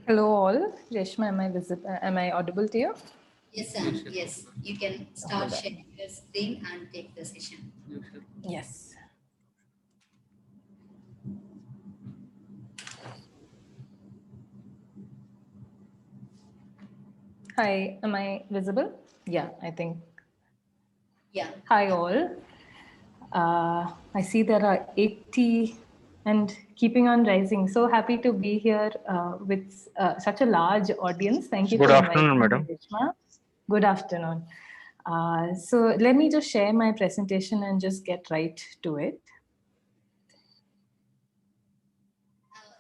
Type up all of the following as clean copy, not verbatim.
Hello all. Reshma, am I audible to you? Yes, Sam. Yes, you can start sharing your screen and take the session. Yes. Hi, am I visible? Yeah, I think. Yeah. Hi all. I see there are 80 and keeping on rising. So happy to be here with such a large audience. Thank you Good for afternoon, inviting me, madam. Reshma. Good afternoon. So let me just share my presentation and just get right to it.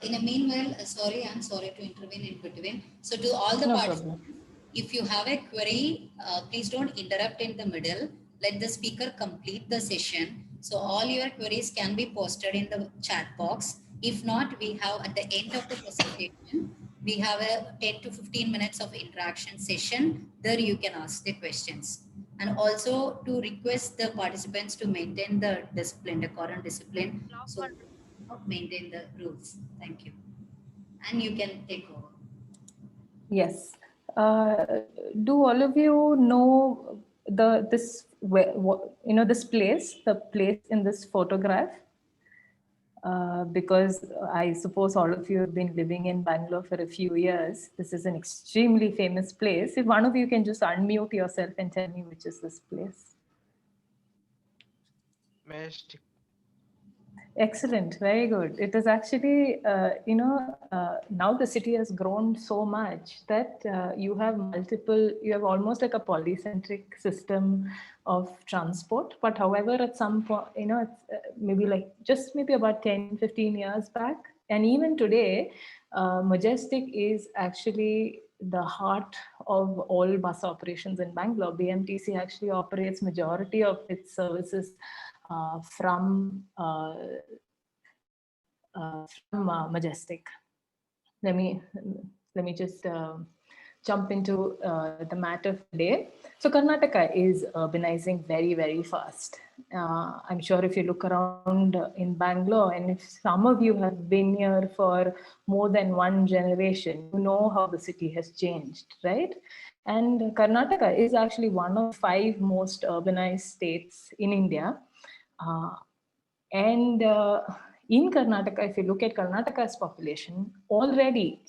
In a meanwhile, I'm sorry to intervene in between. So to all the No participants, problem. if you have a query, please don't interrupt in the middle. Let the speaker complete the session. So all your queries can be posted in the chat box. If not, we have at the end of the presentation, we have a 10 to 15 minutes of interaction session. There you can ask the questions. And also to request the participants to maintain the discipline, the current discipline. So maintain the rules. Thank you. And you can take over. Yes. Uh, do all of you know this place, the place in this photograph? Because I suppose all of you have been living in Bangalore for a few years. This is an extremely famous place. If one of you can just unmute yourself and tell me which is this place. Majestic. Excellent, very good. It is actually, now the city has grown so much that you have almost like a polycentric system of transport. But however, at some point, it's maybe about 10, 15 years back. And even today, Majestic is actually the heart of all bus operations in Bangalore. BMTC actually operates majority of its services from Majestic. Let me just jump into the matter of the day. So Karnataka is urbanizing very, very fast. I'm sure if you look around in Bangalore, and if some of you have been here for more than one generation, you know how the city has changed, right? And Karnataka is actually one of 5 most urbanized states in India. Uh, and in Karnataka, if you look at Karnataka's population, already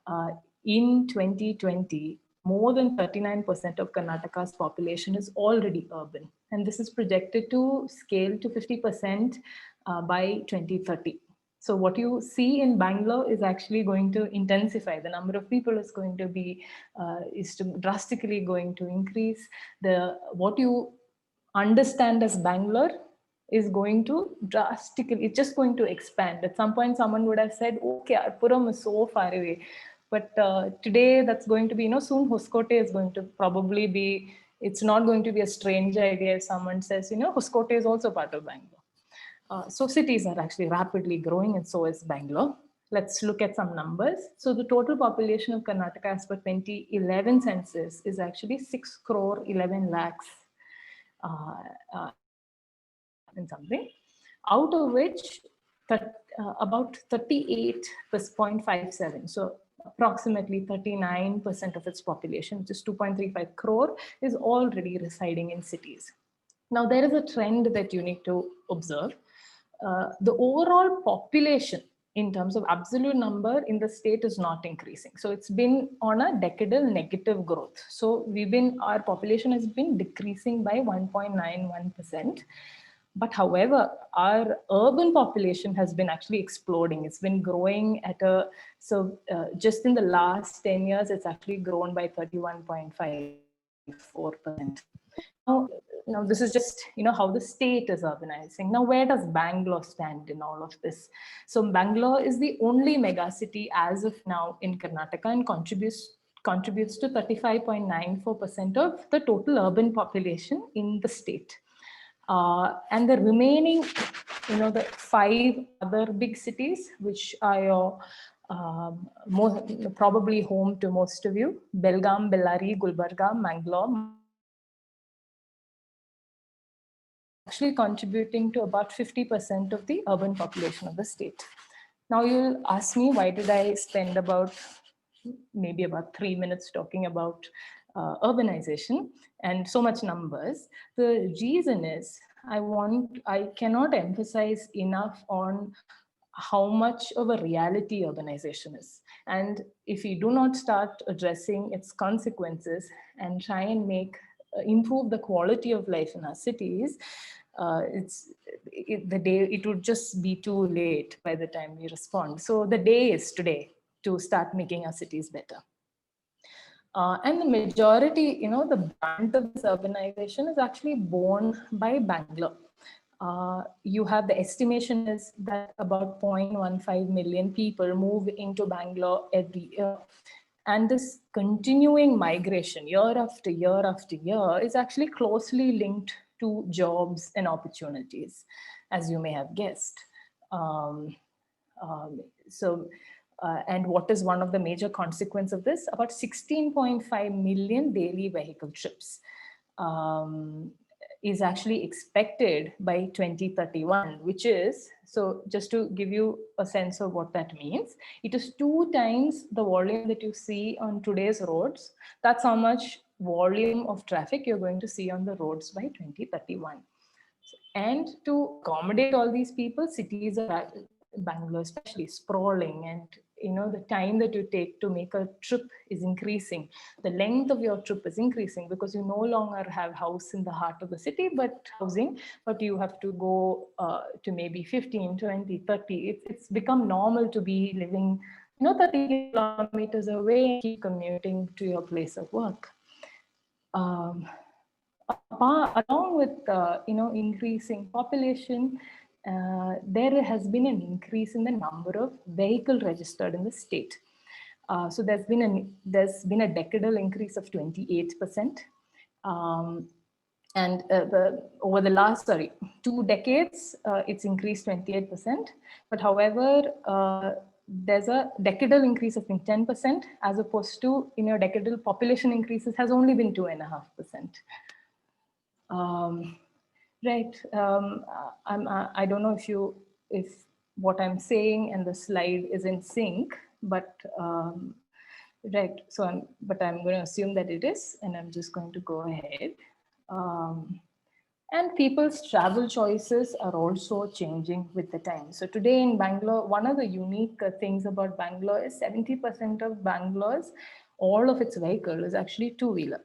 uh, in 2020, more than 39% of Karnataka's population is already urban. And this is projected to scale to 50% by 2030. So what you see in Bangalore is actually going to intensify. The number of people is drastically going to increase. What you understand as Bangalore is going to drastically, it's just going to expand. At some point, someone would have said, okay, Arpuram is so far away. But today, that's going to be, soon Hoskote is going to probably be, it's not going to be a strange idea if someone says, Hoskote is also part of Bangalore. So cities are actually rapidly growing, and so is Bangalore. Let's look at some numbers. So the total population of Karnataka as per 2011 census is actually 6 crore 11 lakhs and something, out of which about 38.57, so approximately 39% of its population, which is 2.35 crore, is already residing in cities. Now, there is a trend that you need to observe. The overall population in terms of absolute number in the state is not increasing. So it's been on a decadal negative growth. So our population has been decreasing by 1.91%. But however, our urban population has been actually exploding. It's been growing just in the last 10 years, it's actually grown by 31.54%. Now this is just how the state is urbanizing. Now, where does Bangalore stand in all of this? So Bangalore is the only mega city as of now in Karnataka and contributes to 35.94% of the total urban population in the state. And the remaining, the 5 other big cities, which are probably home to most of you: Belgaum, Bellary, Gulbarga, Mangalore, actually contributing to about 50% of the urban population of the state. Now you'll ask me, why did I spend maybe about 3 minutes talking about urbanization and so much numbers? The reason is I cannot emphasize enough on how much of a reality urbanization is. And if we do not start addressing its consequences and try and improve the quality of life in our cities, it would just be too late by the time we respond. So the day is today to start making our cities better. And the majority, the brunt of this urbanization is actually borne by Bangalore. You have the estimation is that about 0.15 million people move into Bangalore every year. And this continuing migration year after year after year is actually closely linked to jobs and opportunities, as you may have guessed. And what is one of the major consequences of this? About 16.5 million daily vehicle trips is actually expected by 2031, which is, so just to give you a sense of what that means, it is 2 times the volume that you see on today's roads. That's how much volume of traffic you're going to see on the roads by 2031. And to accommodate all these people, cities are, Bangalore especially, sprawling, and the time that you take to make a trip is increasing. The length of your trip is increasing because you no longer have house in the heart of the city, but you have to go to maybe 15, 20, 30. It's become normal to be living 30 kilometers away and keep commuting to your place of work. Along with increasing population, there has been an increase in the number of vehicles registered in the state. So there's been a decadal increase of 28%. And over the last 2 decades, it's increased 28%. But however, there's a decadal increase of 10%, as opposed to decadal population increases has only been 2.5%. Right. I don't know if what I'm saying and the slide is in sync, but right. So I'm going to assume that it is, and I'm just going to go ahead. And people's travel choices are also changing with the time. So today in Bangalore, one of the unique things about Bangalore is 70% of Bangalore's, all of its vehicle is actually two-wheeler.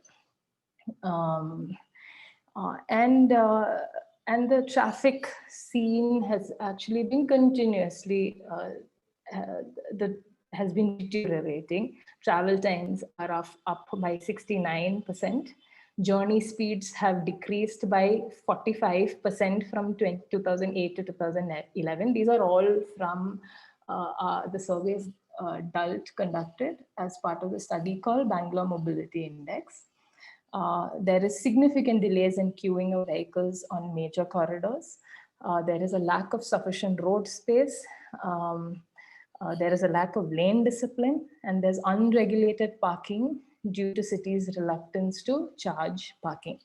And the traffic scene has actually been continuously has been deteriorating. Travel times are up by 69%. Journey speeds have decreased by 45% from 2008 to 2011. These are all from the surveys DULT conducted as part of the study called Bangalore Mobility Index. There is significant delays in queuing of vehicles on major corridors. There is a lack of sufficient road space. There is a lack of lane discipline, and there's unregulated parking due to cities' reluctance to charge parking.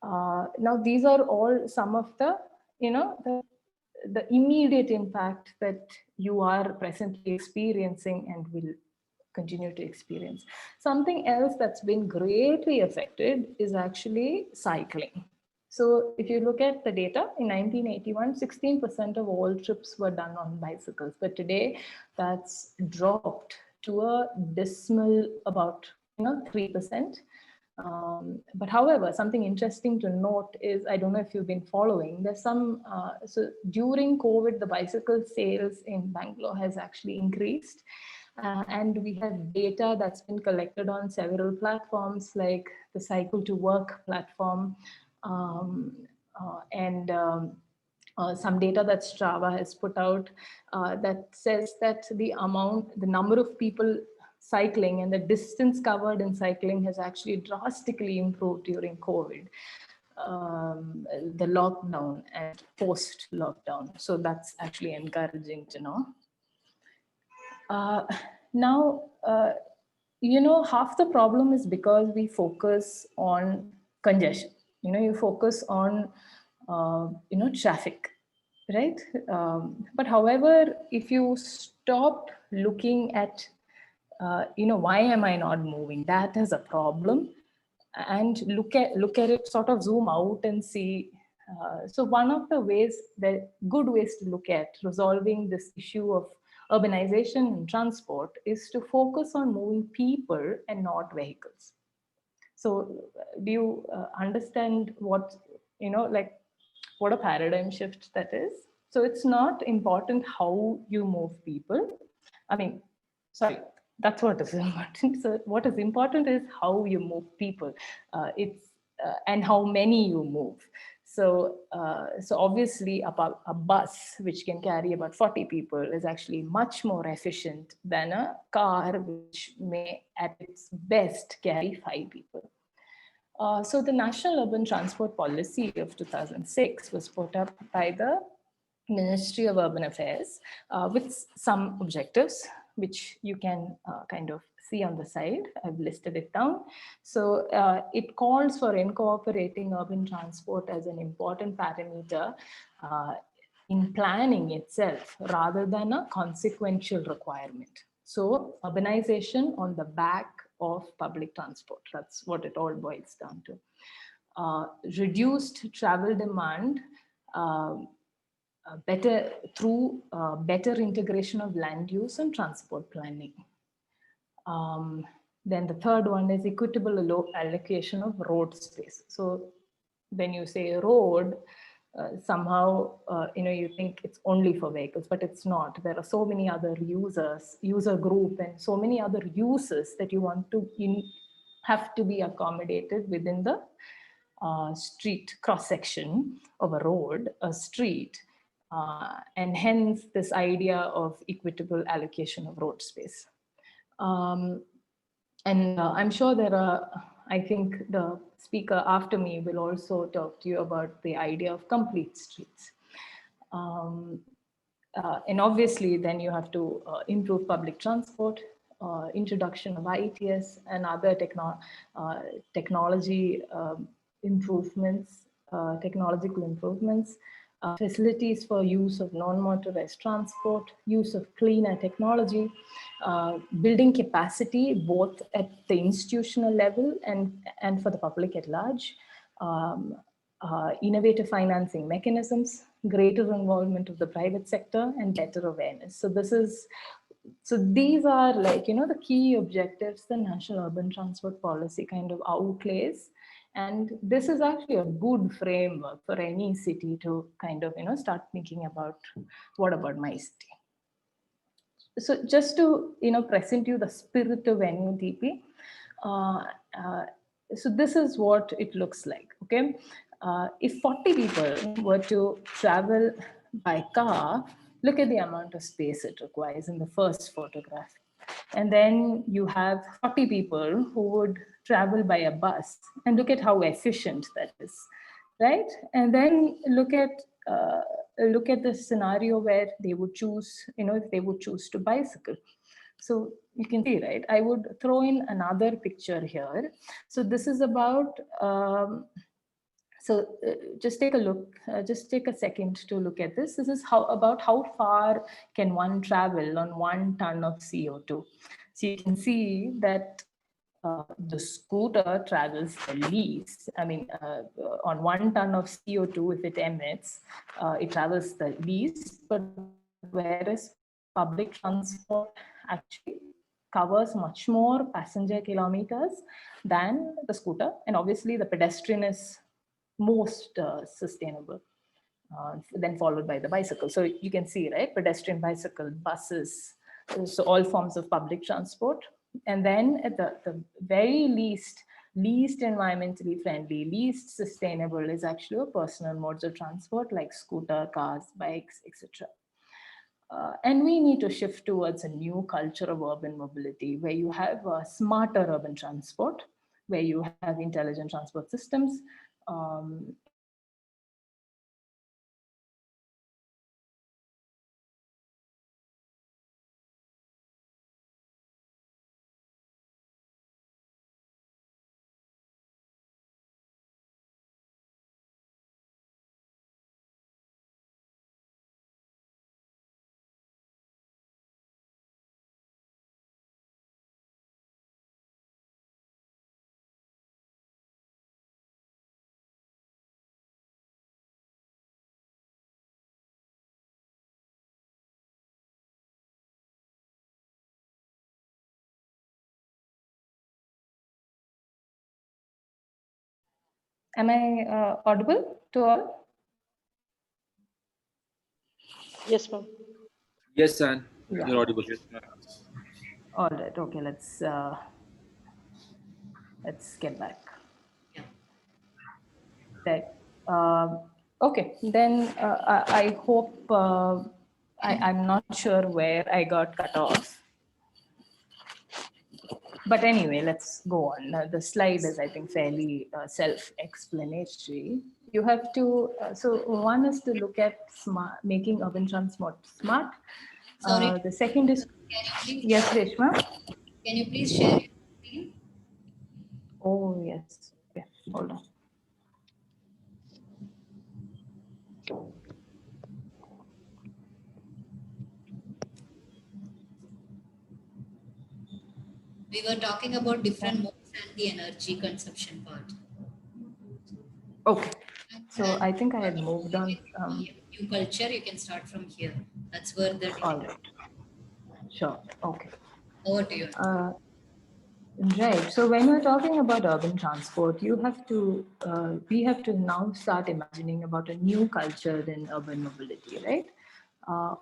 Now, these are all some of the immediate impact that you are presently experiencing and will continue to experience. Something else that's been greatly affected is actually cycling. So if you look at the data, in 1981, 16% of all trips were done on bicycles. But today, that's dropped to a dismal about 3%. But however, something interesting to note is, I don't know if you've been following, there's some, so during COVID, the bicycle sales in Bangalore has actually increased. And we have data that's been collected on several platforms like the Cycle to Work platform, and some data that Strava has put out that says that the number of people cycling and the distance covered in cycling has actually drastically improved during COVID, the lockdown and post-lockdown. So that's actually encouraging to know. Now, half the problem is because we focus on congestion. You focus on, traffic. right? But however, if you stop looking at, why am I not moving? That is a problem, and look at it, sort of zoom out and see. So one of the good ways to look at resolving this issue of urbanization and transport is to focus on moving people and not vehicles. So do you understand what, like what a paradigm shift that is? So it's not important how you move people. I mean, sorry, that's what is important. So what is important is how you move people. It's and how many you move. So obviously a bus which can carry about 40 people is actually much more efficient than a car which may at its best carry 5 people. So the National Urban Transport Policy of 2006 was put up by the Ministry of Urban Affairs with some objectives, which you can kind of see on the side. I've listed it down. So it calls for incorporating urban transport as an important parameter uh, in planning itself rather than a consequential requirement. So urbanization on the back of public transport, that's what it all boils down to. Reduced travel demand, better through better integration of land use and transport planning. Then the third one is equitable allocation of road space. So when you say road, somehow you think it's only for vehicles, but it's not. There are so many other user group, and so many other uses that you want to have to be accommodated within the street cross section of a road, a street, and hence this idea of equitable allocation of road space. And I'm sure I think the speaker after me will also talk to you about the idea of complete streets. And obviously, then you have to improve public transport, introduction of ITS and other technology improvements, technological improvements, facilities for use of non-motorized transport, use of cleaner technology, building capacity both at the institutional level and for the public at large, innovative financing mechanisms, greater involvement of the private sector, and better awareness. So these are the key objectives the National Urban Transport Policy kind of outlays. And this is actually a good framework for any city to kind of, start thinking about what about my city. So just to, present you the spirit of NUTP. So this is what it looks like, okay? If 40 people were to travel by car, look at the amount of space it requires in the first photograph. And then you have 40 people who would travel by a bus, and look at how efficient that is, right? And then look at the scenario where they would choose, if they would choose to bicycle. So you can see, right? I would throw in another picture here. So this is about, just take a look, just take a second to look at this. This is about how far can one travel on 1 ton of CO2. So you can see that the scooter travels the least. I mean, on 1 ton of CO2, if it emits, it travels the least, but whereas public transport actually covers much more passenger kilometers than the scooter. And obviously the pedestrian is most sustainable, then followed by the bicycle. So you can see, right, pedestrian, bicycle, buses, so all forms of public transport. And then at the very least environmentally friendly, least sustainable is actually a personal modes of transport like scooter, cars, bikes, etc. And we need to shift towards a new culture of urban mobility where you have smarter urban transport, where you have intelligent transport systems, and where you have efficient Am I audible to all? Yes, ma'am. Yes, Anne, Yeah. you're audible. All right. Okay. Let's get back. Yeah. Right. Okay. Then I hope I'm not sure where I got cut off. But anyway, let's go on. The slide is, I think, fairly self-explanatory. You have to, so one is to look at making urban transport smart. Sorry. The second is, yes, Reshma? Can you please share your screen? Oh, yes. Okay, hold on. We were talking about different modes and the energy consumption part. Okay. So I think I had moved on. New culture, you can start from here. That's where the All right. Sure. Okay. over to you. Right. So when we're talking about urban transport, we have to now start imagining about a new culture in urban mobility, right?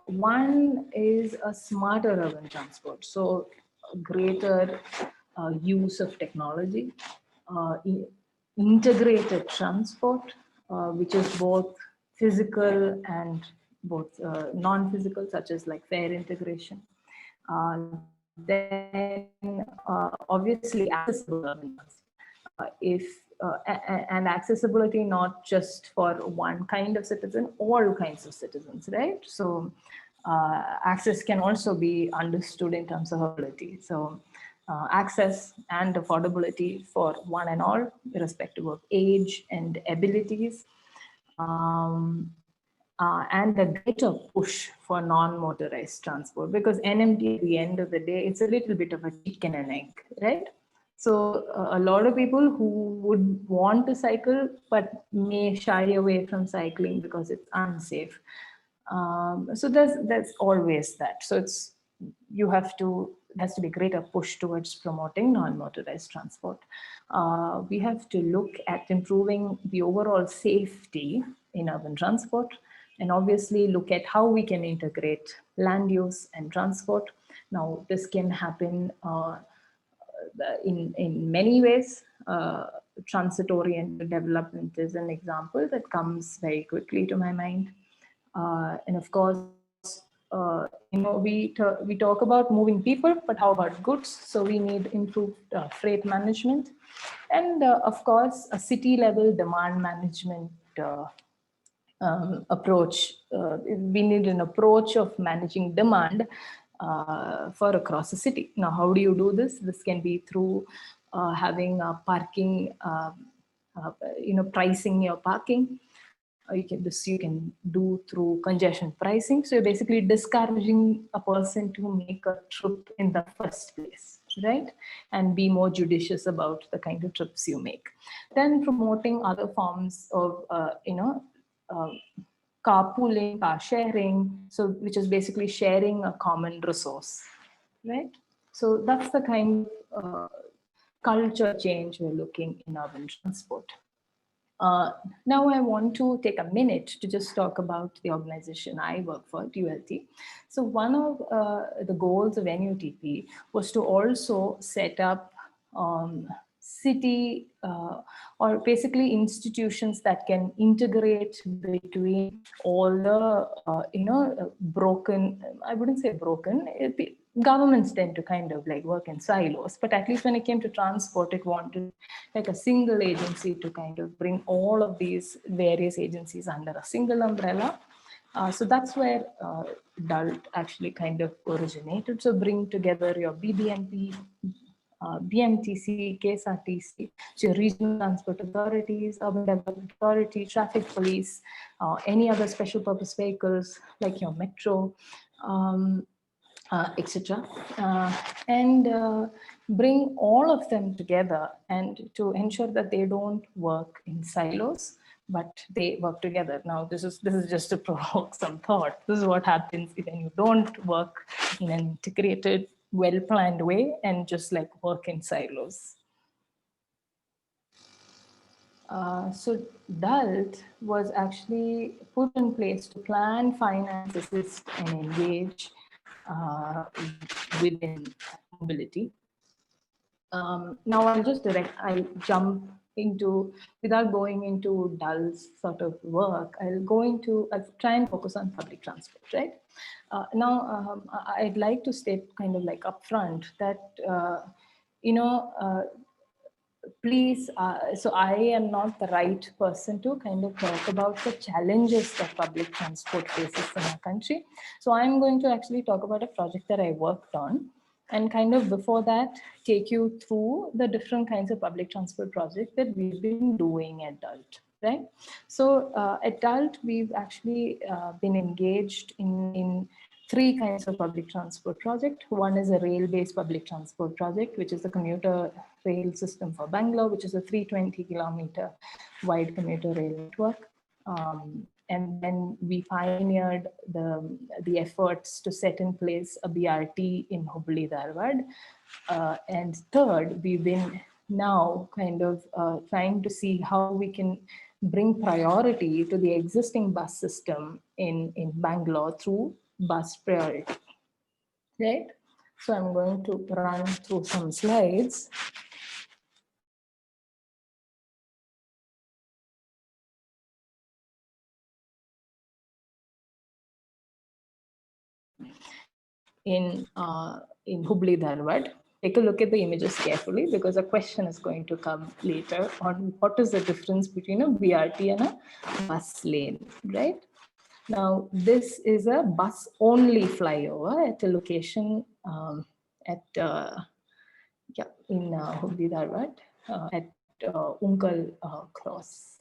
One is a smarter urban transport. So a greater use of technology, integrated transport, which is both physical and both non-physical, such as like fare integration. Then obviously accessible urban and accessibility not just for one kind of citizen, all kinds of citizens, right? So access can also be understood in terms of ability. So access and affordability for one and all, irrespective of age and abilities. And a greater push for non-motorized transport, because NMT at the end of the day, it's a little bit of a chicken and egg, right? So a lot of people who would want to cycle but may shy away from cycling because it's unsafe. So there's always that. So there has to be greater push towards promoting non-motorized transport. We have to look at improving the overall safety in urban transport, and obviously look at how we can integrate land use and transport. Now, this can happen in many ways. Transit-oriented development is an example that comes very quickly to my mind. And of course, we talk about moving people, but how about goods? So we need improved freight management, and of course, a city-level demand management approach. We need an approach of managing demand for across the city. Now, how do you do this? This can be through having parking, pricing your parking. You can do through congestion pricing. So you're basically discouraging a person to make a trip in the first place, right? And be more judicious about the kind of trips you make. Then promoting other forms of, carpooling, car sharing, so which is basically sharing a common resource, right? So that's the kind of culture change we're looking in urban transport. Now I want to take a minute to just talk about the organization I work for, TULT. So one of the goals of NUTP was to also set up city or basically institutions that can integrate between all the broken, I wouldn't say broken, governments tend to kind of like work in silos, but at least when it came to transport, it wanted like a single agency to kind of bring all of these various agencies under a single umbrella. So that's where DULT actually kind of originated. So bring together your BBMP, BMTC, KSRTC, so your regional transport authorities, urban development authority, traffic police, any other special purpose vehicles like your metro, etc. And bring all of them together and to ensure that they don't work in silos, but they work together. Now, this is just to provoke some thought. This is what happens when you don't work in an integrated, well-planned way and just like work in silos. So DALT was actually put in place to plan, finance, assist, and engage within mobility. Now I'll jump into, without going into DALT's sort of work, I'll try and focus on public transport, right? I'd like to state kind of like upfront that, you know, please, so I am not the right person to kind of talk about the challenges that public transport faces in our country. So I'm going to actually talk about a project that I worked on, and kind of before that, take you through the different kinds of public transport projects that we've been doing at DALT, right? So at DALT, we've actually been engaged in three kinds of public transport project. One is a rail-based public transport project, which is the commuter rail system for Bangalore, which is a 320-kilometer wide commuter rail network. And then we pioneered the efforts to set in place a BRT in Hubli Dharwad. And third, we've been now kind of trying to see how we can bring priority to the existing bus system in Bangalore through bus priority, right? So I'm going to run through some slides. In Hubli Dharwad. Take a look at the images carefully, because a question is going to come later on what is the difference between a BRT and a bus lane, right? Now, this is a bus only flyover at a location in Hubli Dharwad at Unkal Cross.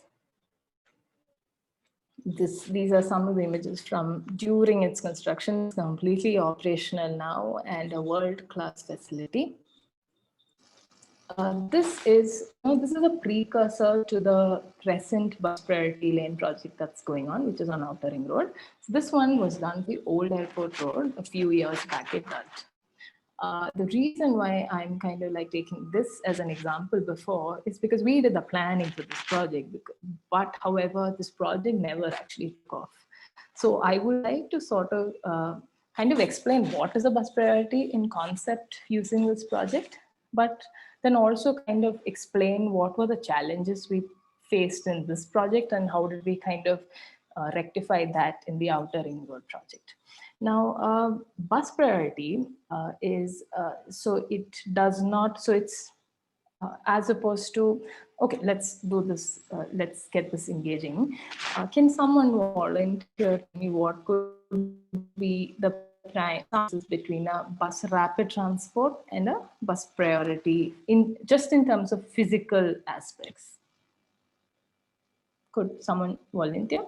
These are some of the images from during its construction. It's completely operational now and a world-class facility. This is a precursor to the Crescent bus priority lane project that's going on, which is on Outer Ring Road. So this one was done the old airport road a few years back at DALT. The reason why I'm kind of like taking this as an example before is because we did the planning for this project, but however, this project never actually took off. So I would like to sort of kind of explain what is a bus priority in concept using this project, but then also kind of explain what were the challenges we faced in this project and how did we kind of rectify that in the Outer Ring Road project. Now, bus priority is, so it does not, so it's as opposed to, okay, let's do this, let's get this engaging. Can someone volunteer to me what could be the differences between a bus rapid transport and a bus priority just in terms of physical aspects? Could someone volunteer?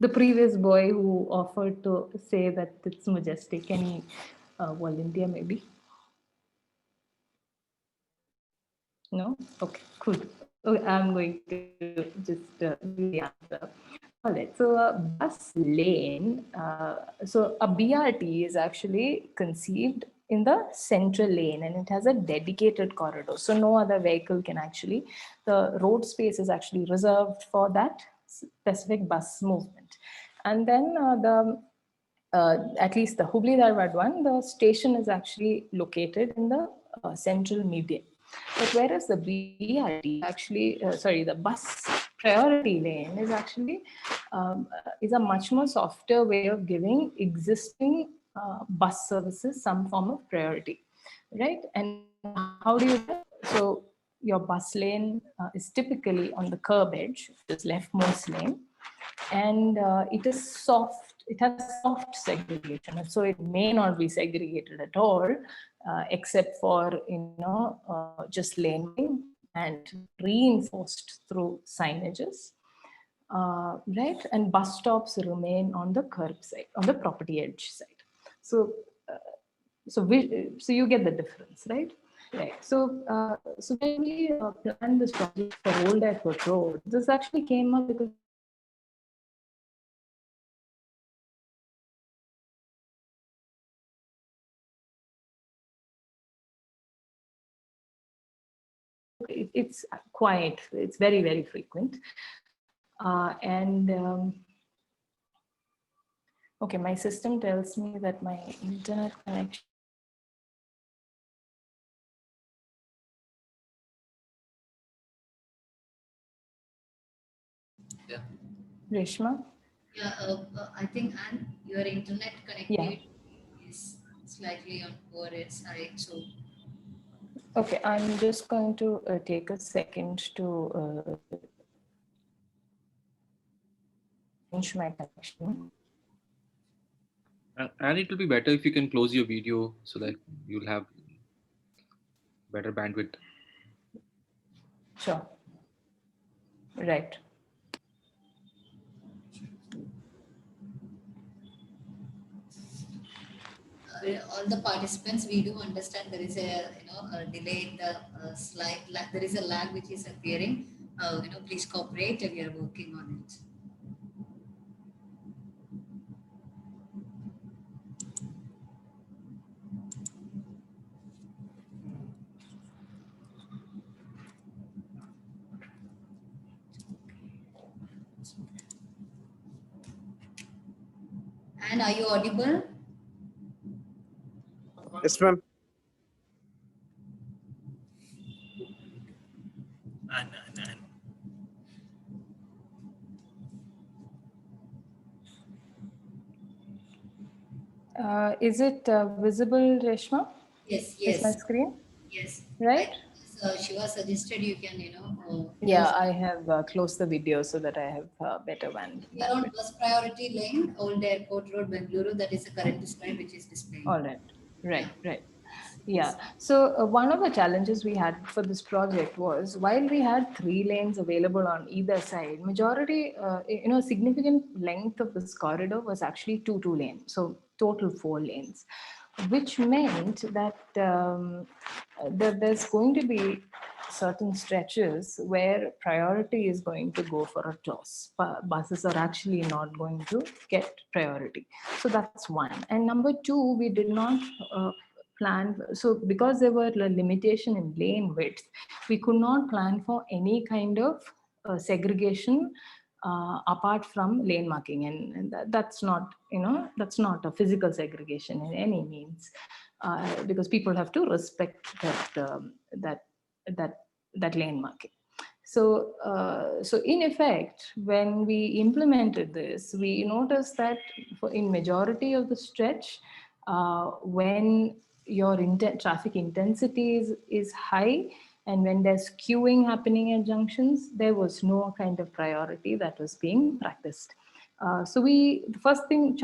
The previous boy who offered to say that it's majestic, can he volunteer maybe? No? Okay, cool. Okay, I'm going to just do the answer. All right, so a bus lane, so a BRT is actually conceived in the central lane and it has a dedicated corridor. So no other vehicle can actually, the road space is actually reserved for that specific bus movement. And then at least the Hubli Dharwad one, the station is actually located in the central median. But whereas the BRT actually, the bus priority lane is actually is a much more softer way of giving existing bus services some form of priority, right? And how do you do that? So your bus lane is typically on the curb edge, this leftmost lane, and it is soft. It has soft segregation, so it may not be segregated at all, except for just laning and reinforced through signages, right? And bus stops remain on the curb side, on the property edge side. So, so you get the difference, right? Right. So, so when we planned this project for Old Airport Road, this actually came up because it's very, very frequent. Okay, my system tells me that my internet connection. Yeah. Reshma? Yeah, I think your internet connectivity is slightly on poor side. So Okay, I'm just going to take a second to change my connection. And it will be better if you can close your video so that you'll have better bandwidth. Sure. Right. all the participants, we do understand there is a a delay in the slide. There is a lag which is appearing. Please cooperate. We are working on it. And are you audible? Yes, ma'am. Is it visible, Reshma? Yes, Is my yes, screen? yes. Right? Shiva suggested you can, Yeah, I have closed the video so that I have better one. We are on bus priority lane, Old Airport Road, Bengaluru. That is the current slide which is displaying. All right. Right. Yeah. So one of the challenges we had for this project was while we had 3 lanes available on either side, majority, significant length of this corridor was actually 2 lanes. So total 4 lanes, which meant that there's going to be certain stretches where priority is going to go for a toss. Buses are actually not going to get priority. So that's one. And number 2, we did not plan. So because there were a limitation in lane width, we could not plan for any kind of segregation apart from lane marking, and that's not a physical segregation in any means, because people have to respect that lane marking. So in effect, when we implemented this, we noticed that in majority of the stretch, when your traffic intensity is high, and when there's queuing happening at junctions, there was no kind of priority that was being practiced. So the first thing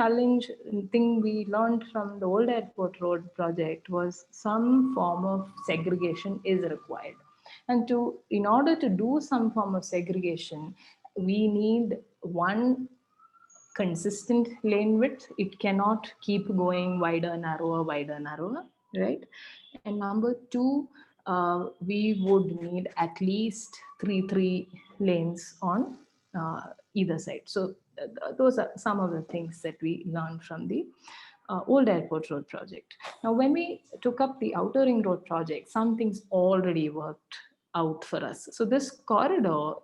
we learned from the Old Airport Road project was some form of segregation is required. And in order to do some form of segregation, we need one consistent lane width. It cannot keep going wider, narrower, right? And number 2, we would need at least three lanes on either side. So those are some of the things that we learned from the Old Airport Road project. Now, when we took up the Outer Ring Road project, some things already worked out for us. So this corridor,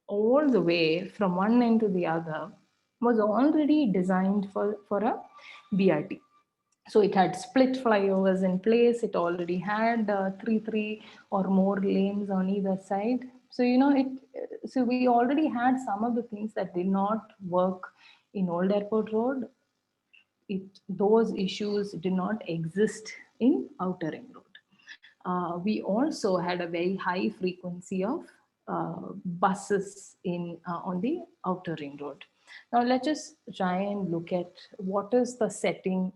all the way from one end to the other, was already designed for a BRT. So it had split flyovers in place. It already had three or more lanes on either side. So so we already had some of the things that did not work in Old Airport Road. Those issues did not exist in Outer Ring Road. We also had a very high frequency of buses on the Outer Ring Road. Now let's just try and look at what is the setting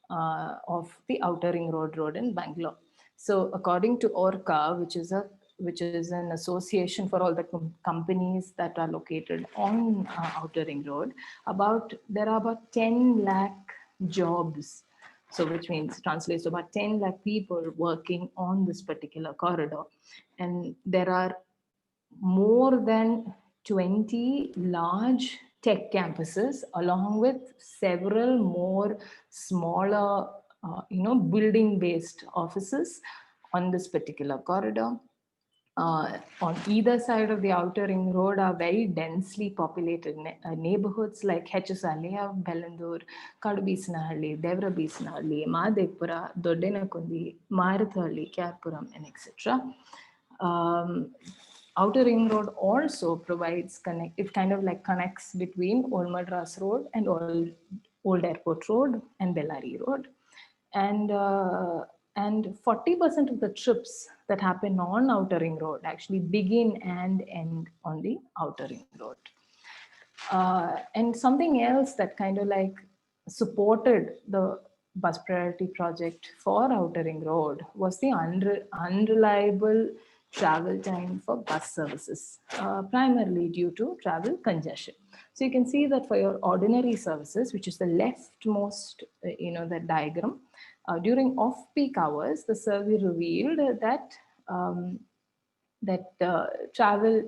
of the Outer Ring Road in Bangalore. So according to ORCA, which is an association for all the companies that are located on Outer Ring Road, there are about 10 lakh jobs. So which means translates to about 10 lakh people working on this particular corridor. And there are more than 20 large tech campuses, along with several more smaller, building-based offices on this particular corridor. On either side of the outer ring road are very densely populated neighborhoods like Hechusale, Bellandur, Kadubisnahalli, Devrabisnahalli, Madhepura, Doddenakundi, Marathalli, Kyarpuram, and etc. Outer Ring Road also provides it kind of like connects between Old Madras Road and Old Airport Road and Bellary Road. And 40% of the trips that happen on Outer Ring Road actually begin and end on the Outer Ring Road. And something else that kind of like supported the bus priority project for Outer Ring Road was the unreliable travel time for bus services, primarily due to travel congestion. So you can see that for your ordinary services, which is the leftmost, the diagram, during off-peak hours, the survey revealed that travel,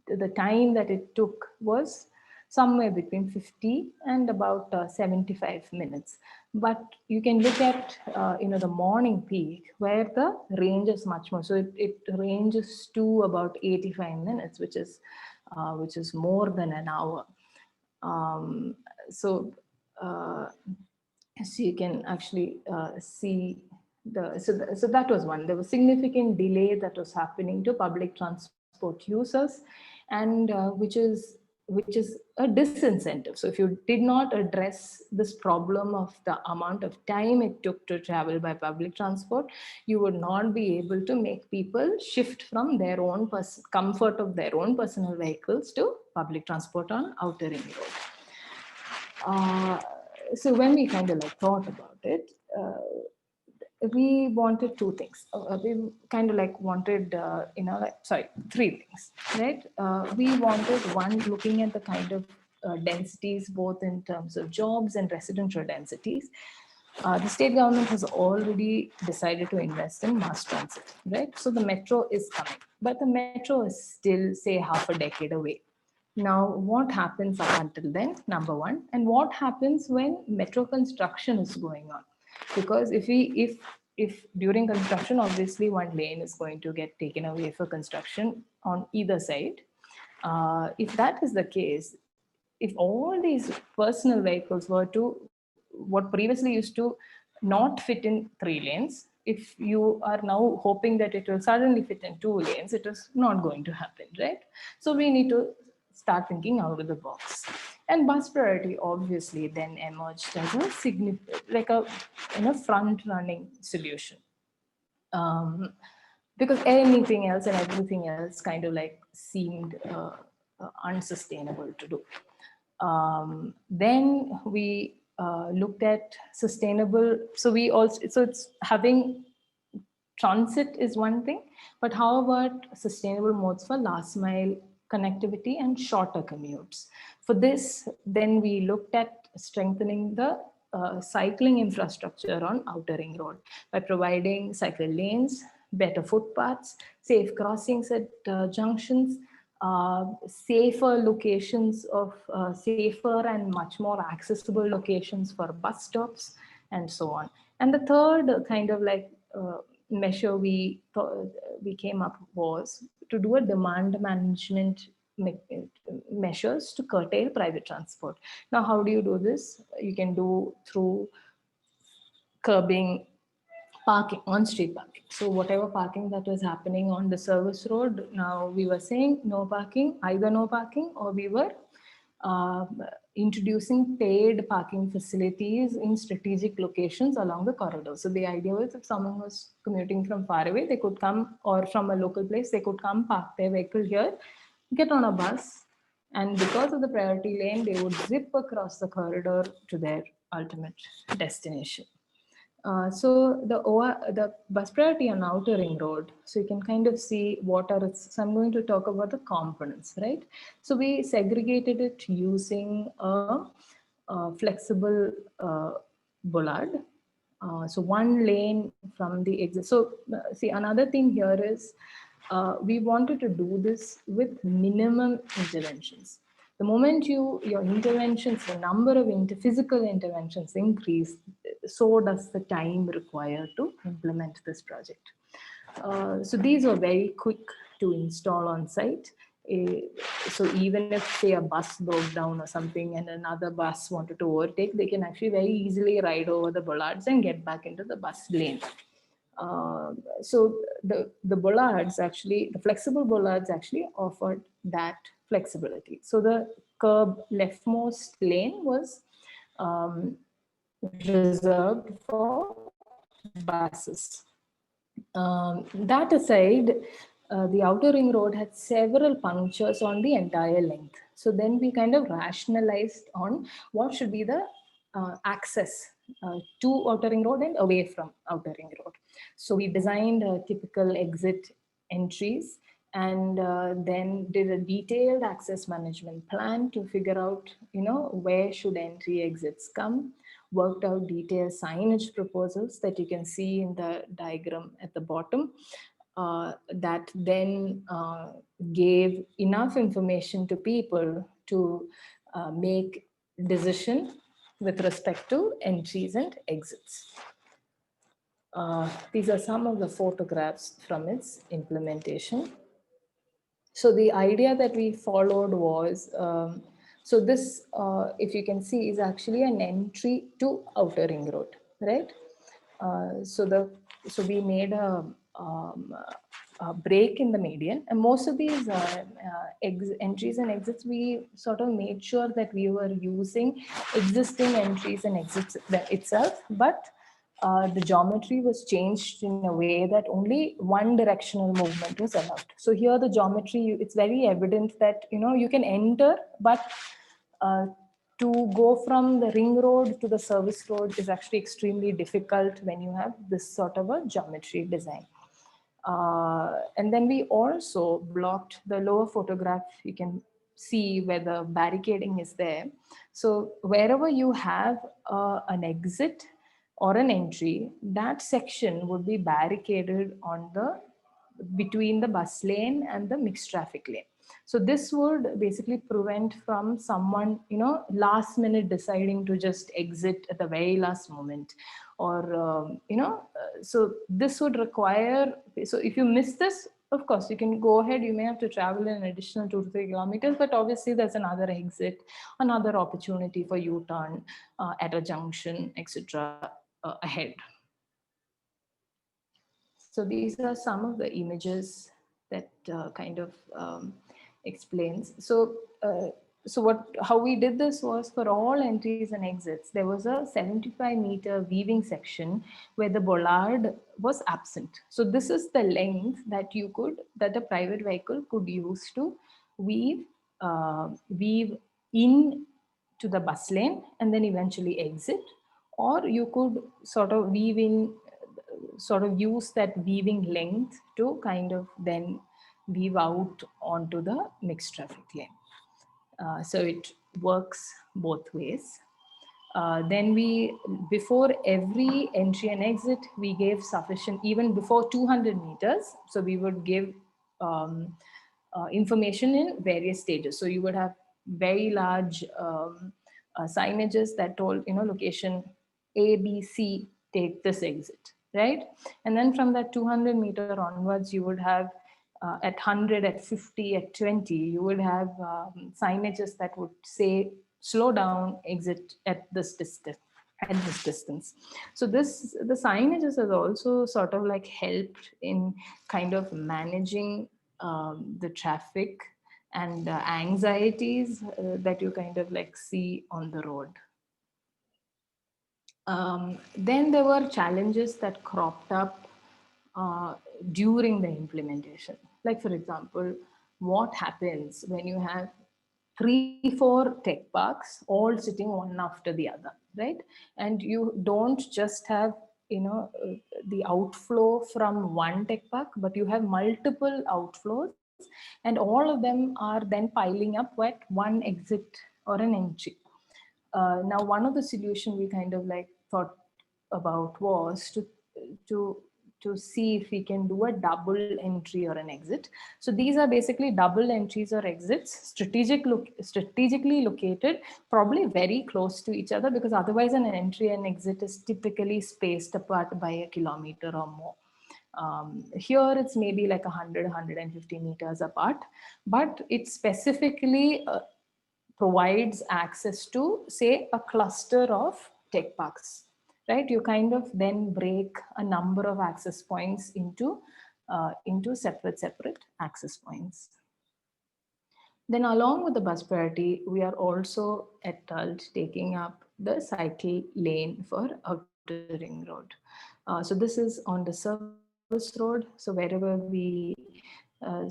the time that it took was somewhere between 50 and about 75 minutes. But you can look at the morning peak where the range is much more. So it ranges to about 85 minutes, which is more than an hour. So you can actually see so that was one. There was significant delay that was happening to public transport users, and which is a disincentive. So if you did not address this problem of the amount of time it took to travel by public transport, you would not be able to make people shift from their own comfort of their own personal vehicles to public transport on Outer Ring Road. So when we kind of like thought about it, we wanted two things. We kind of like wanted, three things, right? We wanted one, looking at the kind of densities, both in terms of jobs and residential densities. The state government has already decided to invest in mass transit, right? So the metro is coming, but the metro is still, say, half a decade away. Now, what happens up until then, number one, and what happens when metro construction is going on? Because if during construction, obviously one lane is going to get taken away for construction on either side. If that is the case, if all these personal vehicles were to, what previously used to not fit in 3 lanes, if you are now hoping that it will suddenly fit in 2 lanes, it is not going to happen, right? So we need to start thinking out of the box. And bus priority obviously then emerged as a significant, like a front-running solution. Because anything else and everything else kind of like seemed unsustainable to do. Then we looked at sustainable. So it's having transit is one thing, but how about sustainable modes for last mile connectivity and shorter commutes? For this, then we looked at strengthening the cycling infrastructure on Outer Ring Road by providing cycle lanes, better footpaths, safe crossings at junctions, safer locations of safer and much more accessible locations for bus stops, and so on. And the third kind of like measure we came up was to do a demand management measures to curtail private transport. Now, how do you do this? You can do through curbing parking, on-street parking. So whatever parking that was happening on the service road, now we were saying no parking, either no parking, or we were introducing paid parking facilities in strategic locations along the corridor. So the idea was if someone was commuting from far away, they could come, or from a local place, they could come park their vehicle here, get on a bus, and because of the priority lane, they would zip across the corridor to their ultimate destination. So the bus priority on Outer Ring Road, so you can kind of see what are its, so I'm going to talk about the components, right? So we segregated it using a flexible bollard. So one lane from the exit. So see, another thing here is we wanted to do this with minimum interventions. The moment your interventions, the number of physical interventions increase, so does the time required to implement this project. So these are very quick to install on site. So even if, say, a bus broke down or something and another bus wanted to overtake, they can actually very easily ride over the bollards and get back into the bus lane. So the bollards actually, the flexible bollards actually offered that flexibility. So the curb leftmost lane was reserved for buses. That aside, the outer ring road had several punctures on the entire length. So then we kind of rationalized on what should be the access to outer ring road and away from outer ring road. So we designed typical exit entries and then did a detailed access management plan to figure out, where should entry exits come, worked out detailed signage proposals that you can see in the diagram at the bottom, that then gave enough information to people to make decision with respect to entries and exits. These are some of the photographs from its implementation. So the idea that we followed was, so this, if you can see, is actually an entry to outer ring road, right? So we made a break in the median, and most of these entries and exits, we sort of made sure that we were using existing entries and exits itself, but the geometry was changed in a way that only one directional movement was allowed. So here the geometry, it's very evident that, you can enter, but to go from the ring road to the service road is actually extremely difficult when you have this sort of a geometry design. And then we also blocked the lower photograph. You can see where the barricading is there. So wherever you have an exit or an entry, that section would be barricaded on the between the bus lane and the mixed traffic lane. So this would basically prevent from someone, last minute deciding to just exit at the very last moment, or so this would require. So if you miss this, of course, you can go ahead. You may have to travel an additional 2 to 3 kilometers, but obviously there's another exit, another opportunity for U-turn at a junction, etc. Ahead. So these are some of the images that kind of explains. So how we did this was, for all entries and exits, there was a 75-meter weaving section where the bollard was absent. So this is the length that a private vehicle could use to weave in to the bus lane and then eventually exit, or you could sort of use that weaving length to kind of then weave out onto the mixed traffic lane. So it works both ways. Then before every entry and exit, we gave sufficient, even before 200 meters. So we would give information in various stages. So you would have very large signages that told, location A, B, C, take this exit, right? And then from that 200-meter onwards, you would have at 100, at 50, at 20, you would have signages that would say, slow down, exit at this distance. So the signages has also sort of like helped in kind of managing the traffic and anxieties that you kind of like see on the road. Then there were challenges that cropped up during the implementation. Like, for example, what happens when you have 3-4 tech parks all sitting one after the other, right? And you don't just have, the outflow from one tech park, but you have multiple outflows, and all of them are then piling up at one exit or an entry. Now, one of the solution we kind of like thought about was to to see if we can do a double entry or an exit. So these are basically double entries or exits, strategically located, probably very close to each other, because otherwise an entry and exit is typically spaced apart by a kilometer or more. Here it's maybe like 100, 150 meters apart, but it specifically provides access to, say, a cluster of tech parks, right? You kind of then break a number of access points into separate access points. Then along with the bus priority, we are also at TULT taking up the cycle lane for Outer Ring Road. So this is on the service road. So wherever we, on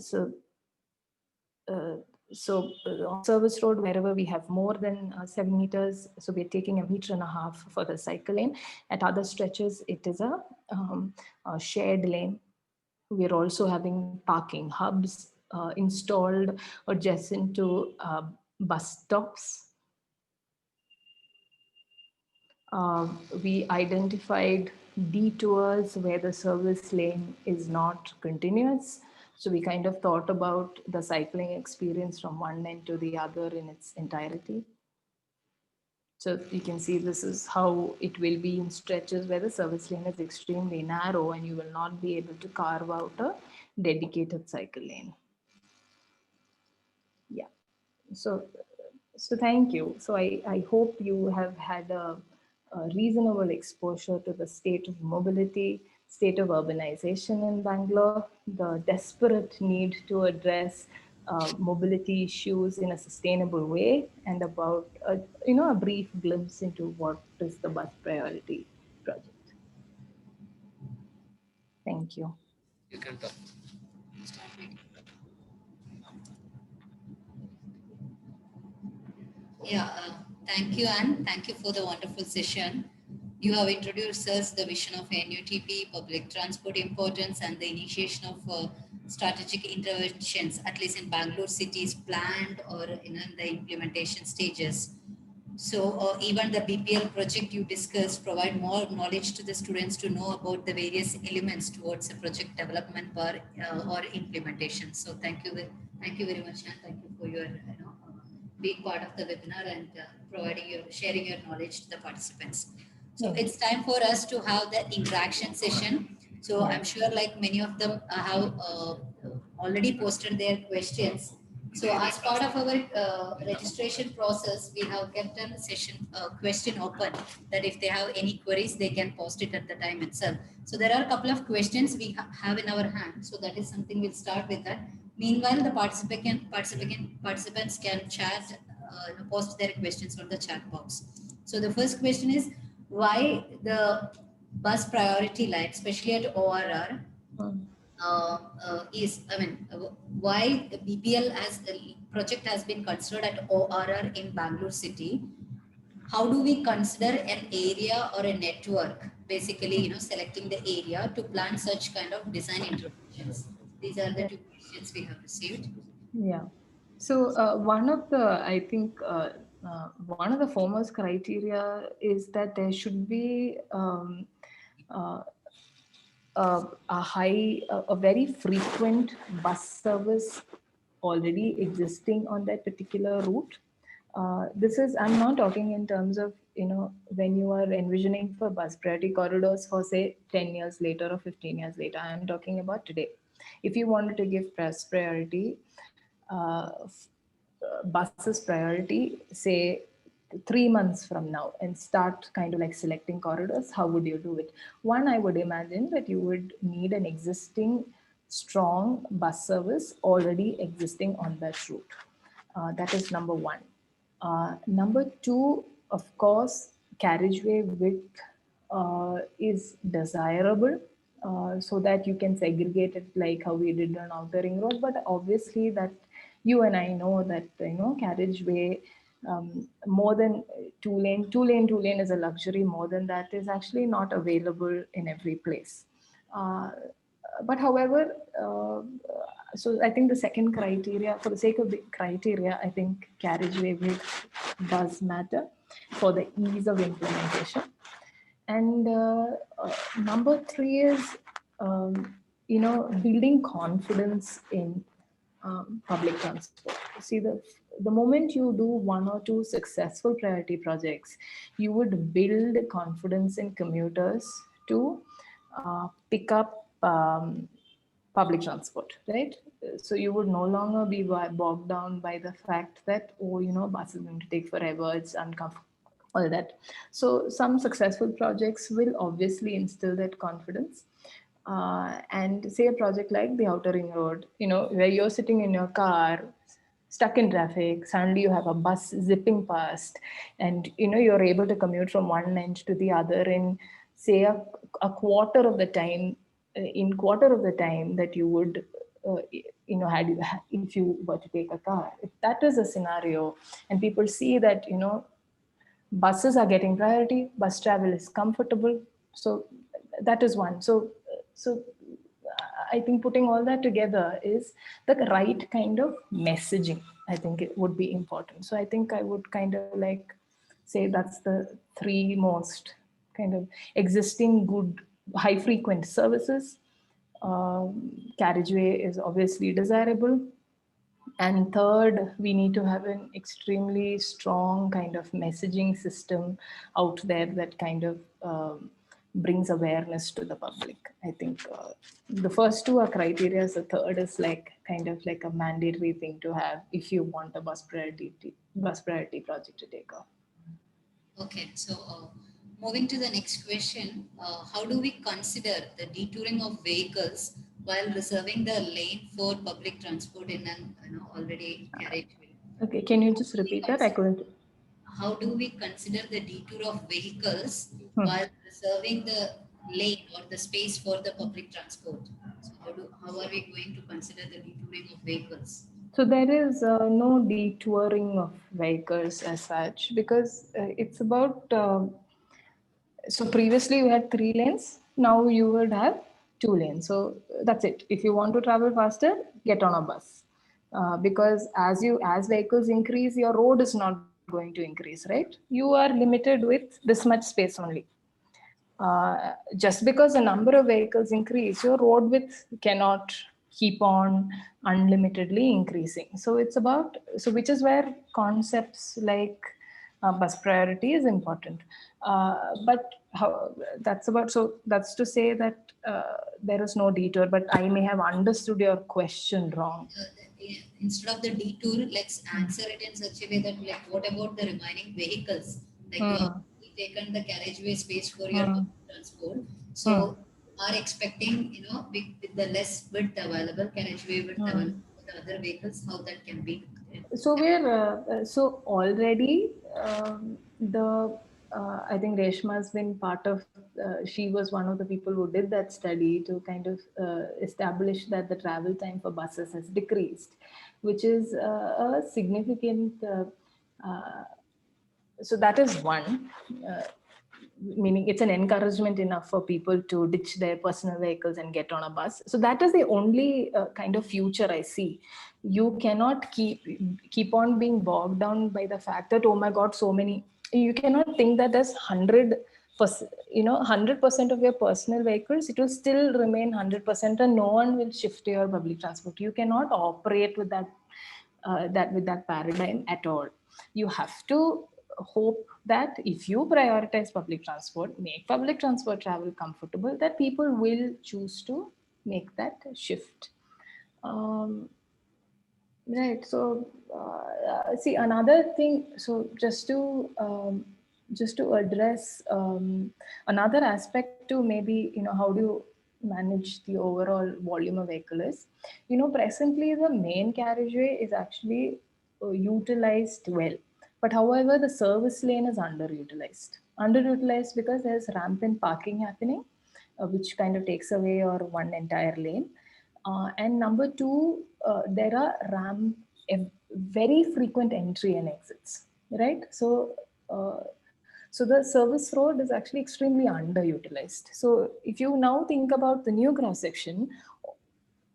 service road, wherever we have more than 7 meters, so we're taking 1.5 meters for the cycle lane. At other stretches, it is a shared lane. We're also having parking hubs installed adjacent to bus stops. We identified detours where the service lane is not continuous. So we kind of thought about the cycling experience from one end to the other in its entirety. So you can see this is how it will be in stretches where the service lane is extremely narrow and you will not be able to carve out a dedicated cycle lane. Yeah, so thank you. So I hope you have had a reasonable exposure to the state of mobility, state of urbanization in Bangalore, the desperate need to address mobility issues in a sustainable way, and about a brief glimpse into what is the bus priority project. Thank you. You can talk. Yeah, thank you, Anne. Thank you for the wonderful session. You have introduced us the vision of NUTP, public transport importance, and the initiation of strategic interventions, at least in Bangalore city's planned or in the implementation stages. So even the BPL project you discussed provide more knowledge to the students to know about the various elements towards the project development or implementation. So thank you very much, and thank you for your being part of the webinar and sharing your knowledge to the participants. So it's time for us to have the interaction session. So I'm sure like many of them have already posted their questions. So as part of our registration process, we have kept a session question open that if they have any queries, they can post it at the time itself. So there are a couple of questions we have in our hand. So that is something we'll start with that. Meanwhile, the participants can chat, post their questions on the chat box. So the first question is why the bus priority line, especially at ORR, why the BPL as the project has been considered at ORR in Bangalore city. How do we consider an area or a network, basically, selecting the area to plan such kind of design interventions? These are the two questions we have received. Yeah. So one of the foremost criteria is that there should be a very frequent bus service already existing on that particular route. I'm not talking in terms of, when you are envisioning for bus priority corridors for say 10 years later or 15 years later. I'm talking about today. If you wanted to give bus priority, buses priority, say 3 months from now, and start kind of like selecting corridors, how would you do it? One, I would imagine that you would need an existing strong bus service already existing on that route. That is number one. Number two, of course, carriageway width is desirable so that you can segregate it like how we did on Outer Ring Road. But obviously that you and I know that, carriageway more than two lane is a luxury. More than that is actually not available in every place. But however, so I think the second criteria, for the sake of the criteria, I think carriageway width does matter for the ease of implementation. And number three is building confidence in public transport. See, the moment you do one or two successful priority projects, you would build confidence in commuters to pick up public transport, right? So you would no longer be bogged down by the fact that, oh, bus is going to take forever, it's uncomfortable, all that. So some successful projects will obviously instill that confidence. And say a project like the Outer Ring Road, where you're sitting in your car, stuck in traffic, suddenly you have a bus zipping past, and you're able to commute from one end to the other in, say, a quarter of the time, in quarter of the time that you would had you if you were to take a car. If that is a scenario, and people see that buses are getting priority, bus travel is comfortable, so that is one. So I think putting all that together is the right kind of messaging. I think it would be important. So I think I would kind of like say that's the three most kind of existing good high frequent services. Carriageway is obviously desirable. And third, we need to have an extremely strong kind of messaging system out there that kind of brings awareness to the public. I think the first two are criteria. The third is like kind of like a mandatory thing to have if you want a bus priority project to take off. Okay, so moving to the next question, how do we consider the detouring of vehicles while reserving the lane for public transport in an already carriageway? Okay, can you just repeat that? I couldn't. How do we consider the detour of vehicles Hmm. while reserving the lane or the space for the public transport? So how are we going to consider the detouring of vehicles? So there is no detouring of vehicles as such, because it's about. So previously you had 3 lanes. Now you would have 2 lanes. So that's it. If you want to travel faster, get on a bus. Because as vehicles increase, your road is not going to increase, right? You are limited with this much space only. Just because the number of vehicles increase, your road width cannot keep on unlimitedly increasing. So it's about, so which is where concepts like bus priority is important. But that's about, so that's to say that there is no detour, but I may have understood your question wrong. Instead of the detour, let's answer it in such a way that, like, what about the remaining vehicles? Like, you have taken the carriageway space for your public transport, so are expecting, with the less width available, carriageway width available for the other vehicles, how that can be? So we're so already the I think Reshma has been part of. She was one of the people who did that study to kind of establish that the travel time for buses has decreased, which is a significant. So that is one. Meaning it's an encouragement enough for people to ditch their personal vehicles and get on a bus. So that is the only kind of future I see. You cannot keep on being bogged down by the fact that, oh my God, so many. You cannot think that there's 100%, 100% of your personal vehicles, it will still remain 100%, and no one will shift to your public transport. You cannot operate with that with that paradigm at all. You have to hope that if you prioritize public transport, make public transport travel comfortable, that people will choose to make that shift. Right. So, see, another thing. So, just to address another aspect to maybe, how do you manage the overall volume of vehicle is, presently the main carriageway is actually utilized well, but however the service lane is underutilized because there's rampant parking happening, which kind of takes away your one entire lane. And number two, there are very frequent entry and exits, right? So the service road is actually extremely underutilized. So if you now think about the new cross section,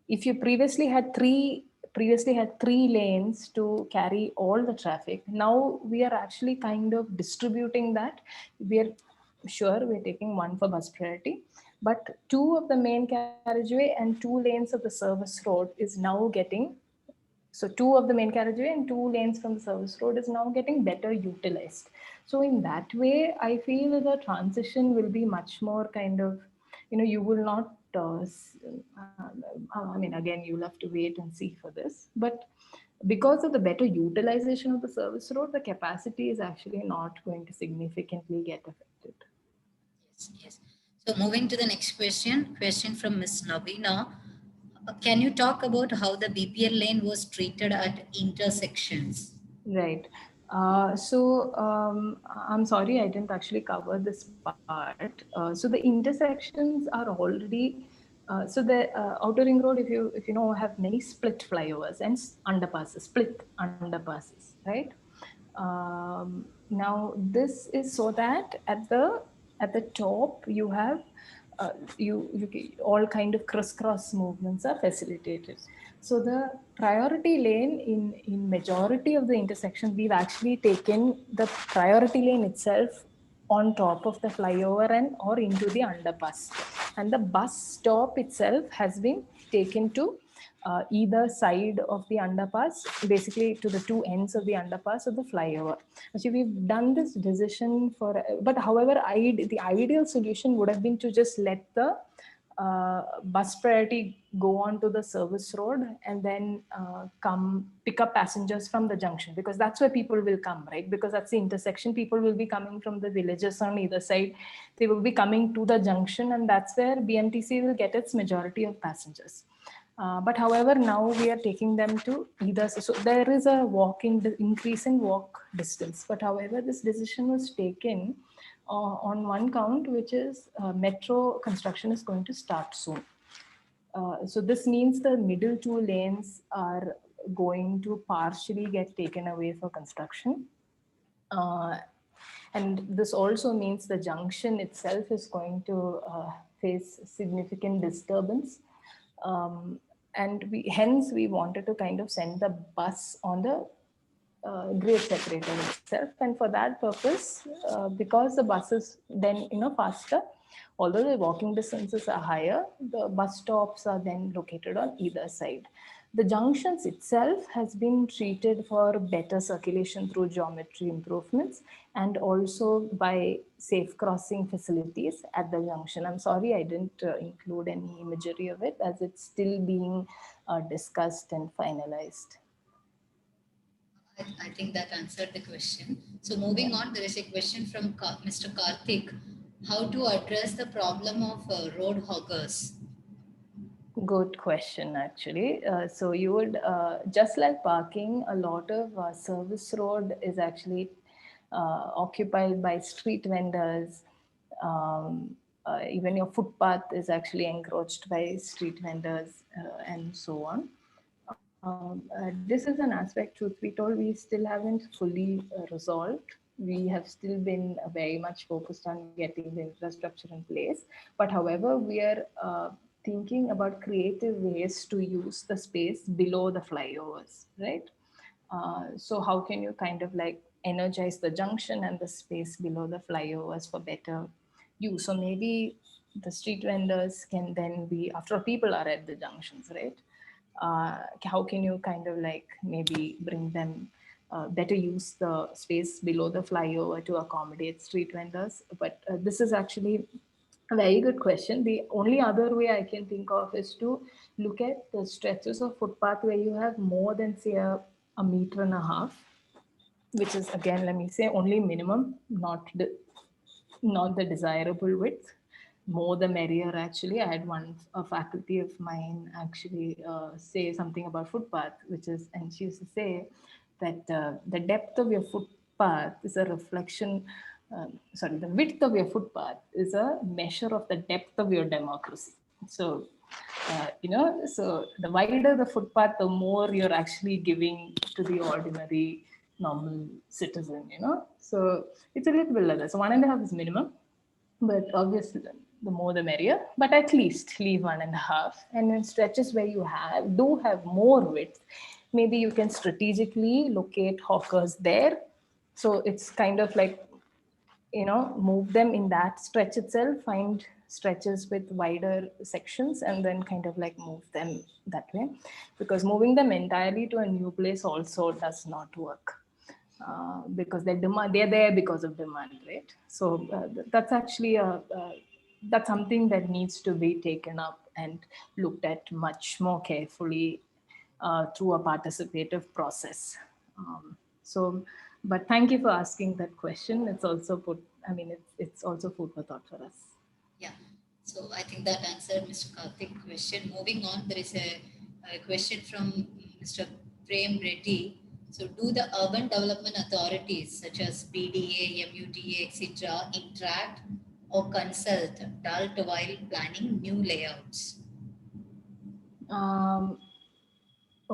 if you previously had three lanes to carry all the traffic, now we are actually kind of distributing that. We're taking one for bus priority, but 2 of the main carriageway and 2 lanes of the service road is now getting, so 2 of the main carriageway and 2 lanes from the service road is now getting better utilized. So in that way, I feel the transition will be much more kind of, you will not, I mean, again, you'll have to wait and see for this. But because of the better utilization of the service road, the capacity is actually not going to significantly get affected. Yes, yes. So moving to the next question from Ms. Navina. Can you talk about how the BPL lane was treated at intersections? Right. I'm sorry, I didn't actually cover this part. So the intersections are already, so the outer ring road, if you know, have many split flyovers and underpasses, split underpasses, right? Now this is so that at the top you have all kind of crisscross movements are facilitated. So the priority lane in majority of the intersections, we've actually taken the priority lane itself on top of the flyover and or into the underpass, and the bus stop itself has been taken to either side of the underpass, basically to the 2 ends of the underpass of the flyover. So we've done this decision for, but however, the ideal solution would have been to just let the bus priority go on to the service road and then come pick up passengers from the junction, because that's where people will come, right? Because that's the intersection. People will be coming from the villages on either side. They will be coming to the junction, and that's where BMTC will get its majority of passengers. But however, now we are taking them to either, so there is a increase in walk distance. But however, this decision was taken on one count, which is metro construction is going to start soon. So this means the middle 2 lanes are going to partially get taken away for construction. And this also means the junction itself is going to face significant disturbance. And hence we wanted to kind of send the bus on the grade separator itself. And for that purpose, because the bus is then faster, although the walking distances are higher, the bus stops are then located on either side. The junctions itself has been treated for better circulation through geometry improvements and also by safe crossing facilities at the junction. I'm sorry I didn't include any imagery of it, as it's still being discussed and finalized. I think that answered the question. So moving on, there is a question from Mr. Karthik. How to address the problem of road hoggers? Good question, actually. So you would, just like parking, a lot of service road is actually occupied by street vendors. Even your footpath is actually encroached by street vendors and so on. This is an aspect, truth be told, we still haven't fully resolved. We have still been very much focused on getting the infrastructure in place. But however, we are thinking about creative ways to use the space below the flyovers, right? So how can you kind of like energize the junction and the space below the flyovers for better use? So maybe the street vendors can then be, after all, people are at the junctions, right? How can you kind of like maybe bring them better use the space below the flyover to accommodate street vendors? But this is actually a very good question. The only other way I can think of is to look at the stretches of footpath where you have more than, say, a meter and a half, which is, again, let me say, only minimum, not the desirable width. More the merrier, actually. I had a faculty of mine actually say something about footpath, which is, and she used to say that the depth of your footpath is a reflection, the width of your footpath is a measure of the depth of your democracy. So, so the wider the footpath, the more you're actually giving to the ordinary normal citizen, So it's a little bit like that. So 1.5 is minimum, but obviously the more the merrier, but at least leave 1.5. And in stretches where you do have more width, maybe you can strategically locate hawkers there. So it's kind of like, move them in that stretch itself, find stretches with wider sections and then kind of like move them that way, because moving them entirely to a new place also does not work. Because they're there because of demand, right? So that's actually that's something that needs to be taken up and looked at much more carefully through a participative process. But thank you for asking that question. It's also it's also food for thought for us. Yeah. So I think that answered Mr. Karthik's question. Moving on, there is a question from Mr. Prem Reddy. So, do the urban development authorities such as BDA, MUDA, etc., interact or consult DALT while planning new layouts?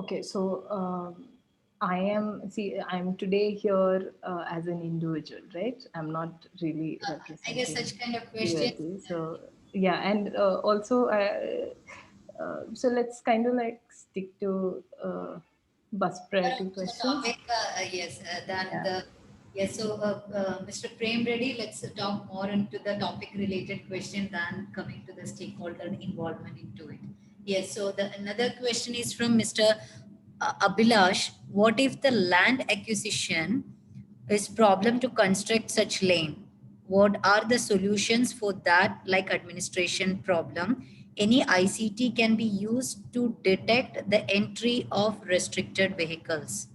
Okay, so I'm today here as an individual, right? I'm not really I representing guess such kind of questions. ULD. So yeah, and also, so let's kind of like stick to bus priority questions. Topic, yes, then Yeah. the yes. So, Mr. Prem Reddy, let's talk more into the topic-related question than coming to the stakeholder involvement into it. Yes. So, the another question is from Mr. Abhilash. What if the land acquisition is problem to construct such lane? What are the solutions for that, like administration problem? Any ICT can be used to detect the entry of restricted vehicles.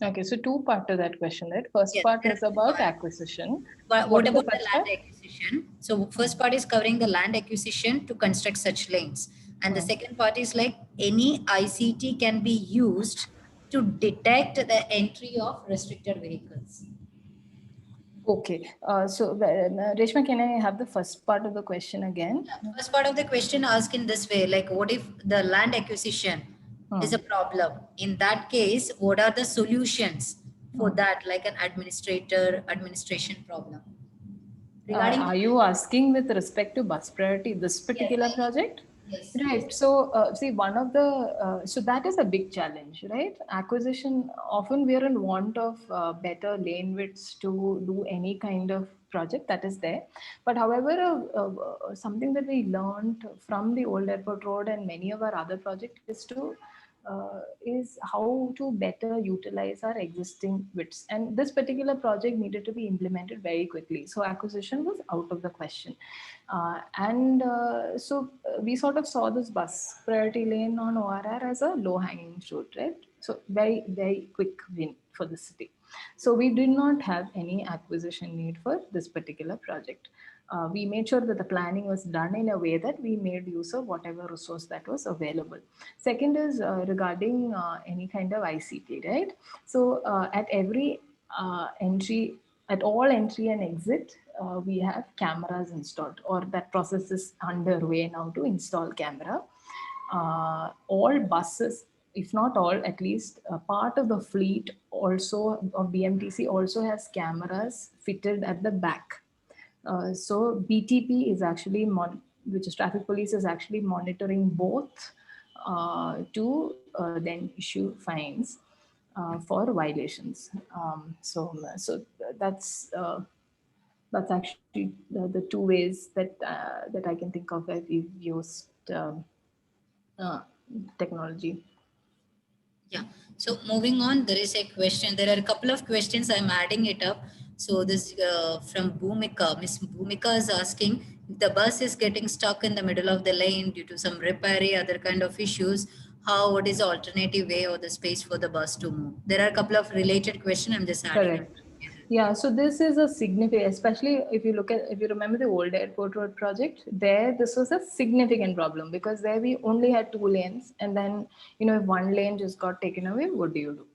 Okay, so two part to that question, right? First Yes, part there is are two about parts. acquisition. But What what is the about the first land part? acquisition? So first part is covering the land acquisition to construct such lanes. And the second part is like any ICT can be used to detect the entry of restricted vehicles. Okay, so Reshma, can I have the first part of the question again? First part of the question asked in this way, like what if the land acquisition is a problem? In that case, what are the solutions for that, like an administration problem? Regarding Are you asking with respect to bus priority, this particular project? yes, Right. So, see, one of the, so that is a big challenge, right? Acquisition, often we are in want of better lane widths to do any kind of project that is there. But however, something that we learned from the old airport road and many of our other projects is how to better utilize our existing widths. And this particular project needed to be implemented very quickly. So acquisition was out of the question. So we sort of saw this bus priority lane on ORR as a low hanging fruit, right? So very, very quick win for the city. So we did not have any acquisition need for this particular project. We made sure that the planning was done in a way that we made use of whatever resource that was available. Second is regarding any kind of ICT, right? So at every entry, at all entry and exit, we have cameras installed, or that process is underway now to install camera. All buses, if not all, at least a part of the fleet also of BMTC also has cameras fitted at the back. So BTP is actually, which is traffic police, is actually monitoring both to then issue fines for violations. So that's actually the two ways that I can think of that we've used uh, technology. Yeah. So moving on, there is a question. There are a couple of questions. I'm adding it up. So this from Bhumika. Miss Bhumika is asking, the bus is getting stuck in the middle of the lane due to some repair, other kind of issues. What is the alternative way or the space for the bus to move? There are a couple of related questions. I'm just adding Correct. it. Yeah, so this is a significant, especially if you remember the old airport road project, there this was a significant problem because there we only had 2 lanes, and then, if one lane just got taken away, what do you do?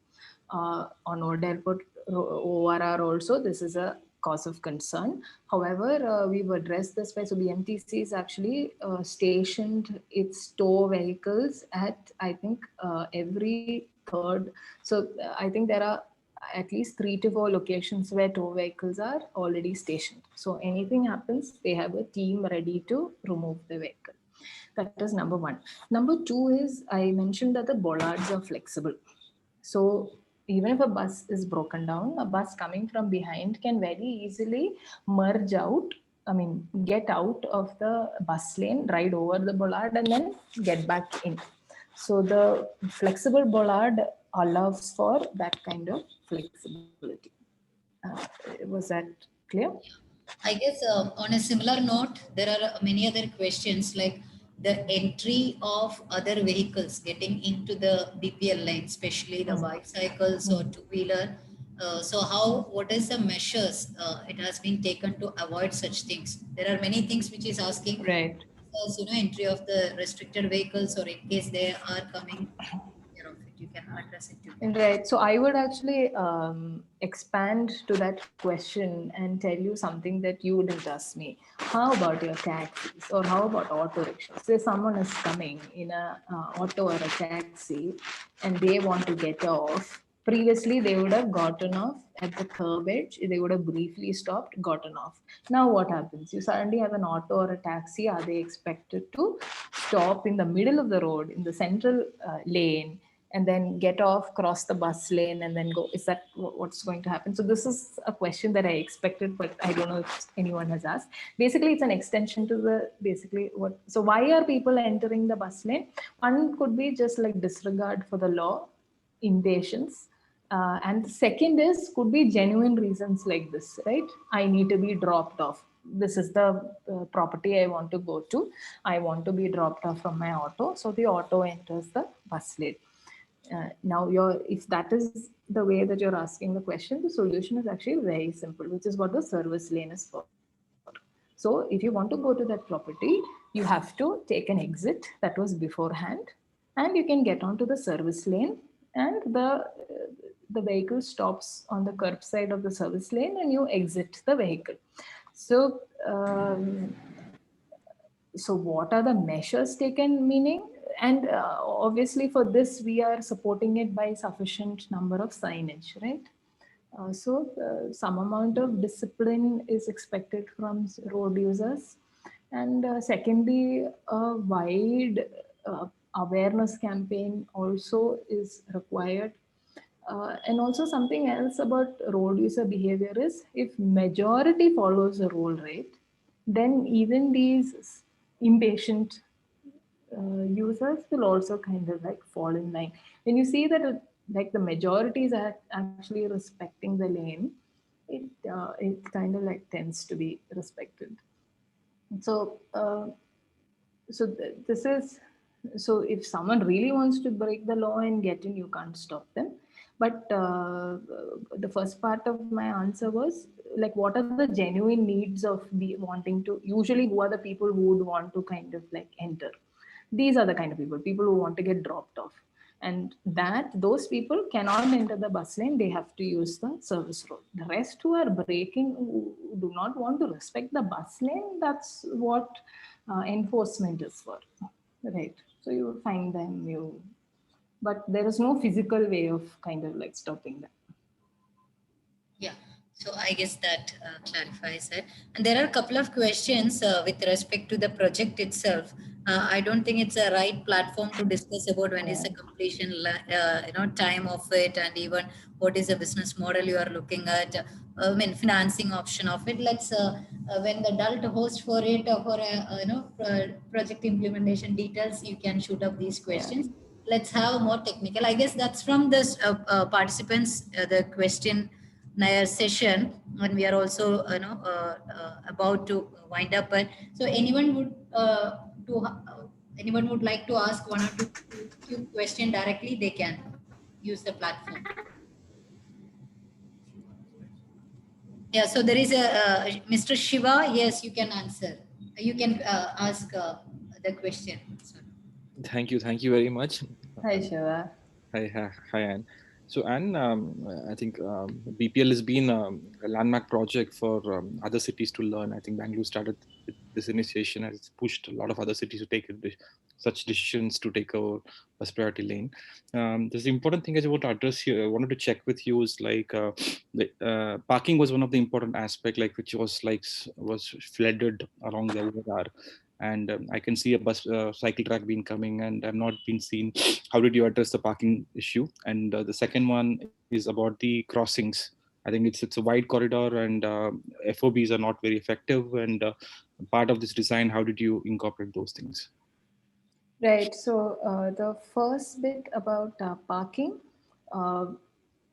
On old airport ORR also, this is a cause of concern. However, we've addressed this by, so BMTC is actually stationed its tow vehicles at, I think, every third. So I think there are at least 3 to 4 locations where tow vehicles are already stationed. So anything happens, they have a team ready to remove the vehicle. That is number one. Number two is, I mentioned that the bollards are flexible. So even if a bus is broken down, a bus coming from behind can very easily merge out get out of the bus lane, ride over the bollard, and then get back in. So the flexible bollard allows for that kind of flexibility. Was that clear? I guess on a similar note, there are many other questions like the entry of other vehicles getting into the BPL lane, especially the bicycles or two-wheeler. So what is the measures it has been taken to avoid such things? There are many things which is asking, Right. as entry of the restricted vehicles, or in case they are coming, you can address it too. Right. So I would actually expand to that question and tell you something that you wouldn't ask me. How about your taxis, or how about auto rickshaws? Say someone is coming in a auto or a taxi and they want to get off. Previously, they would have gotten off at the curb edge. They would have briefly stopped, gotten off. Now, what happens? You suddenly have an auto or a taxi. Are they expected to stop in the middle of the road, in the central lane, and then get off, cross the bus lane, and then go? Is that what's going to happen? So this is a question that I expected, but I don't know if anyone has asked. Basically, it's an extension to the So why are people entering the bus lane? One could be just like disregard for the law, impatience. And the second could be genuine reasons like this, right? I need to be dropped off. This is the property I want to go to. I want to be dropped off from my auto. So the auto enters the bus lane. Now, if that is the way that you're asking the question, the solution is actually very simple, which is what the service lane is for. So if you want to go to that property, you have to take an exit that was beforehand, and you can get onto the service lane, and the vehicle stops on the curb side of the service lane, and you exit the vehicle. So so what are the measures taken? Meaning, and obviously for this we are supporting it by sufficient number of signage, right? Some amount of discipline is expected from road users. And secondly, a wide awareness campaign also is required. And also something else about road user behavior is, if majority follows the rule, right, then even these impatient users will also kind of like fall in line. When you see that like the majority is actually respecting the lane, it kind of like tends to be respected. So this is, so if someone really wants to break the law and get in, you can't stop them. But the first part of my answer was like, what are the genuine needs of wanting to, usually who are the people who would want to kind of like enter? These are the kind of people who want to get dropped off, and that those people cannot enter the bus lane. They have to use the service road. The rest who are breaking, who do not want to respect the bus lane, that's what enforcement is for, right? So you find them, but there is no physical way of kind of like stopping them. Yeah, so I guess that clarifies it. And there are a couple of questions with respect to the project itself. I don't think it's a right platform to discuss about when is the completion, time of it, and even what is the business model you are looking at. Financing option of it. Let's when the adult host for it, for project implementation details, you can shoot up these questions. Let's have more technical. I guess that's from this participants. The question session when we are also about to wind up. But so anyone would like to ask one or two question directly, they can use the platform. Yeah, so there is a Mr. Shiva. Yes, you can answer. You can ask the question. Sorry. Thank you very much. Hi, Shiva. Hi, Anne. So, Anne, I think BPL has been a landmark project for other cities to learn. I think Bangalore started with this initiation, and it's pushed a lot of other cities to take such decisions to take over bus priority lane. There's the important thing I want to address here. I wanted to check with you is like the parking was one of the important aspect, like which was flooded along the OR. And I can see a bus cycle track being coming, and I've not been seen. How did you address the parking issue? And the second one is about the crossings. I think it's a wide corridor, and FOBs are not very effective. And part of this design, how did you incorporate those things? Right. So the first bit about parking. Uh,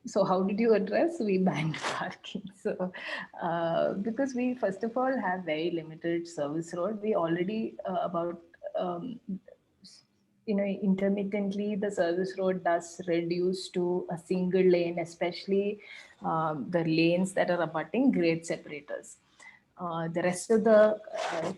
so how did you address? We banned parking. So because we first of all have very limited service road, we already about intermittently the service road does reduce to a single lane, especially the lanes that are abutting grade separators. The rest of the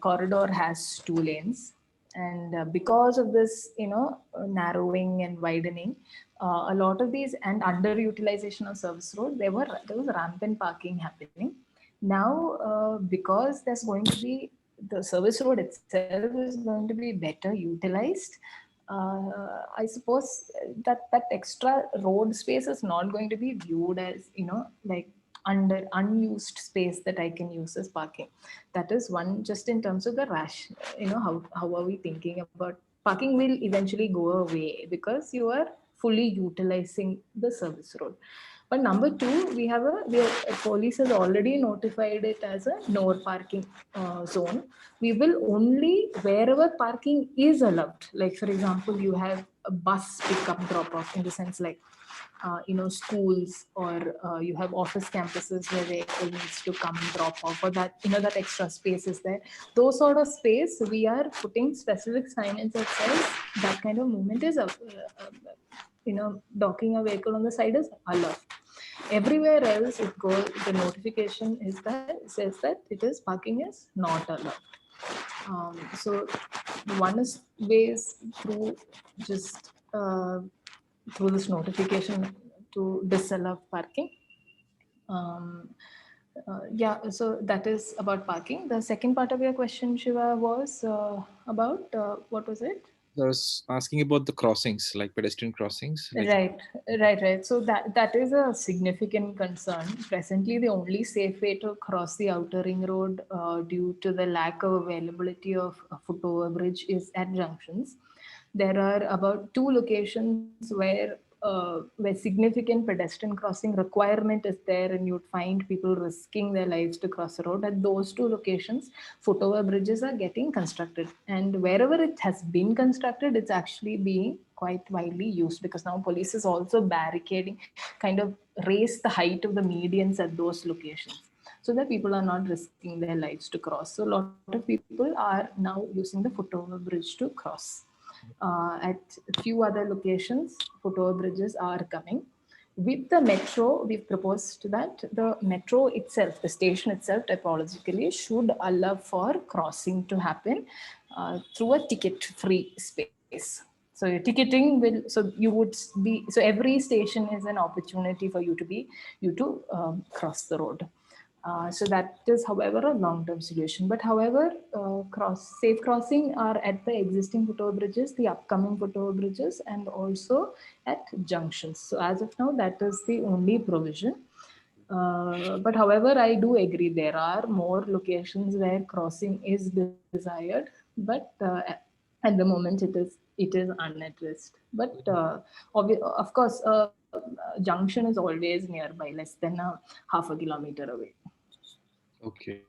corridor has 2 lanes, and because of this, narrowing and widening, a lot of these and underutilization of service road, there was rampant parking happening. Now, because there's going to be the service road itself is going to be better utilized. I suppose that extra road space is not going to be viewed as like under unused space that I can use as parking. That is one, just in terms of the rash. How are we thinking about parking will eventually go away because you are fully utilizing the service road. But number two, police has already notified it as a no parking zone. We will only wherever parking is allowed. Like for example, you have a bus pickup drop off, in the sense like schools, or you have office campuses where vehicle needs to come drop off, or that that extra space is there. Those sort of space, we are putting specific signage that says that kind of movement is docking a vehicle on the side is allowed. Everywhere else it goes, the notification is that says that it is parking is not allowed. So one is ways through just through this notification to disallow parking. Yeah, so that is about parking. The second part of your question, Shiva, was about what was it? I was asking about the crossings, like pedestrian crossings. Right. So that is a significant concern. Presently, the only safe way to cross the outer ring road due to the lack of availability of a foot-over bridge is at junctions. There are about 2 locations where significant pedestrian crossing requirement is there, and you'd find people risking their lives to cross the road. At those 2 locations, foot-over bridges are getting constructed, and wherever it has been constructed, it's actually being quite widely used, because now police is also barricading, kind of raise the height of the medians at those locations, so that people are not risking their lives to cross. So a lot of people are now using the foot-over bridge to cross. At a few other locations, foot-over bridges are coming. With the metro, we've proposed that the metro itself, the station itself, typologically should allow for crossing to happen through a ticket-free space. So your ticketing will, so you would be, so every station is an opportunity for you to cross the road. So that is, however, a long-term solution. But however, safe crossing are at the existing foot-over bridges, the upcoming foot-over bridges, and also at junctions. So as of now, that is the only provision. But however, I do agree there are more locations where crossing is desired, but at the moment it is unaddressed. But of course, junction is always nearby, less than a half a kilometer away. Okay.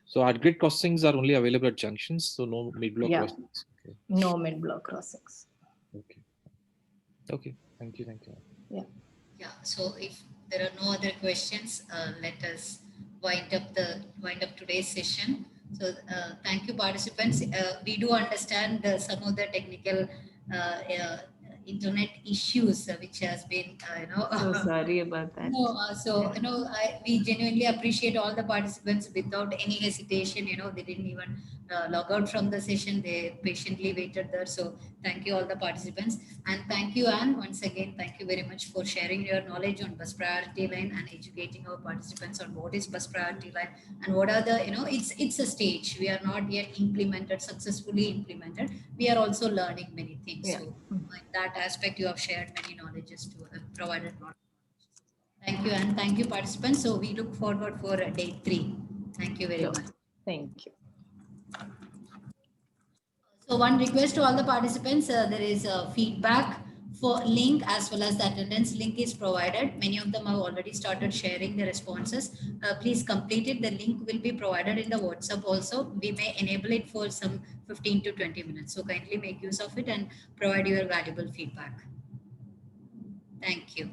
So our grid crossings are only available at junctions, so no mid-block crossings. Okay. No mid-block crossings. Okay. Thank you. Yeah. So if there are no other questions, let us wind up today's session. So thank you, participants. We do understand some of the technical internet issues which has been So sorry about that. No, we genuinely appreciate all the participants without any hesitation. They didn't even log out from the session. They patiently waited there. So thank you all the participants, and thank you, Anne, once again. Thank you very much for sharing your knowledge on bus priority line and educating our participants on what is bus priority line and what are the it's a stage. We are not yet successfully implemented. We are also learning many things. Yeah. So in that aspect, you have shared many knowledges to provided a lot. Thank you, and thank you, participants. So we look forward for day 3. Thank you very much. Thank you. So one request to all the participants, there is feedback For link as well as the attendance link is provided. Many of them have already started sharing the responses. Please complete it. The link will be provided in the WhatsApp also. We may enable it for some 15 to 20 minutes. So kindly make use of it and provide your valuable feedback. Thank you.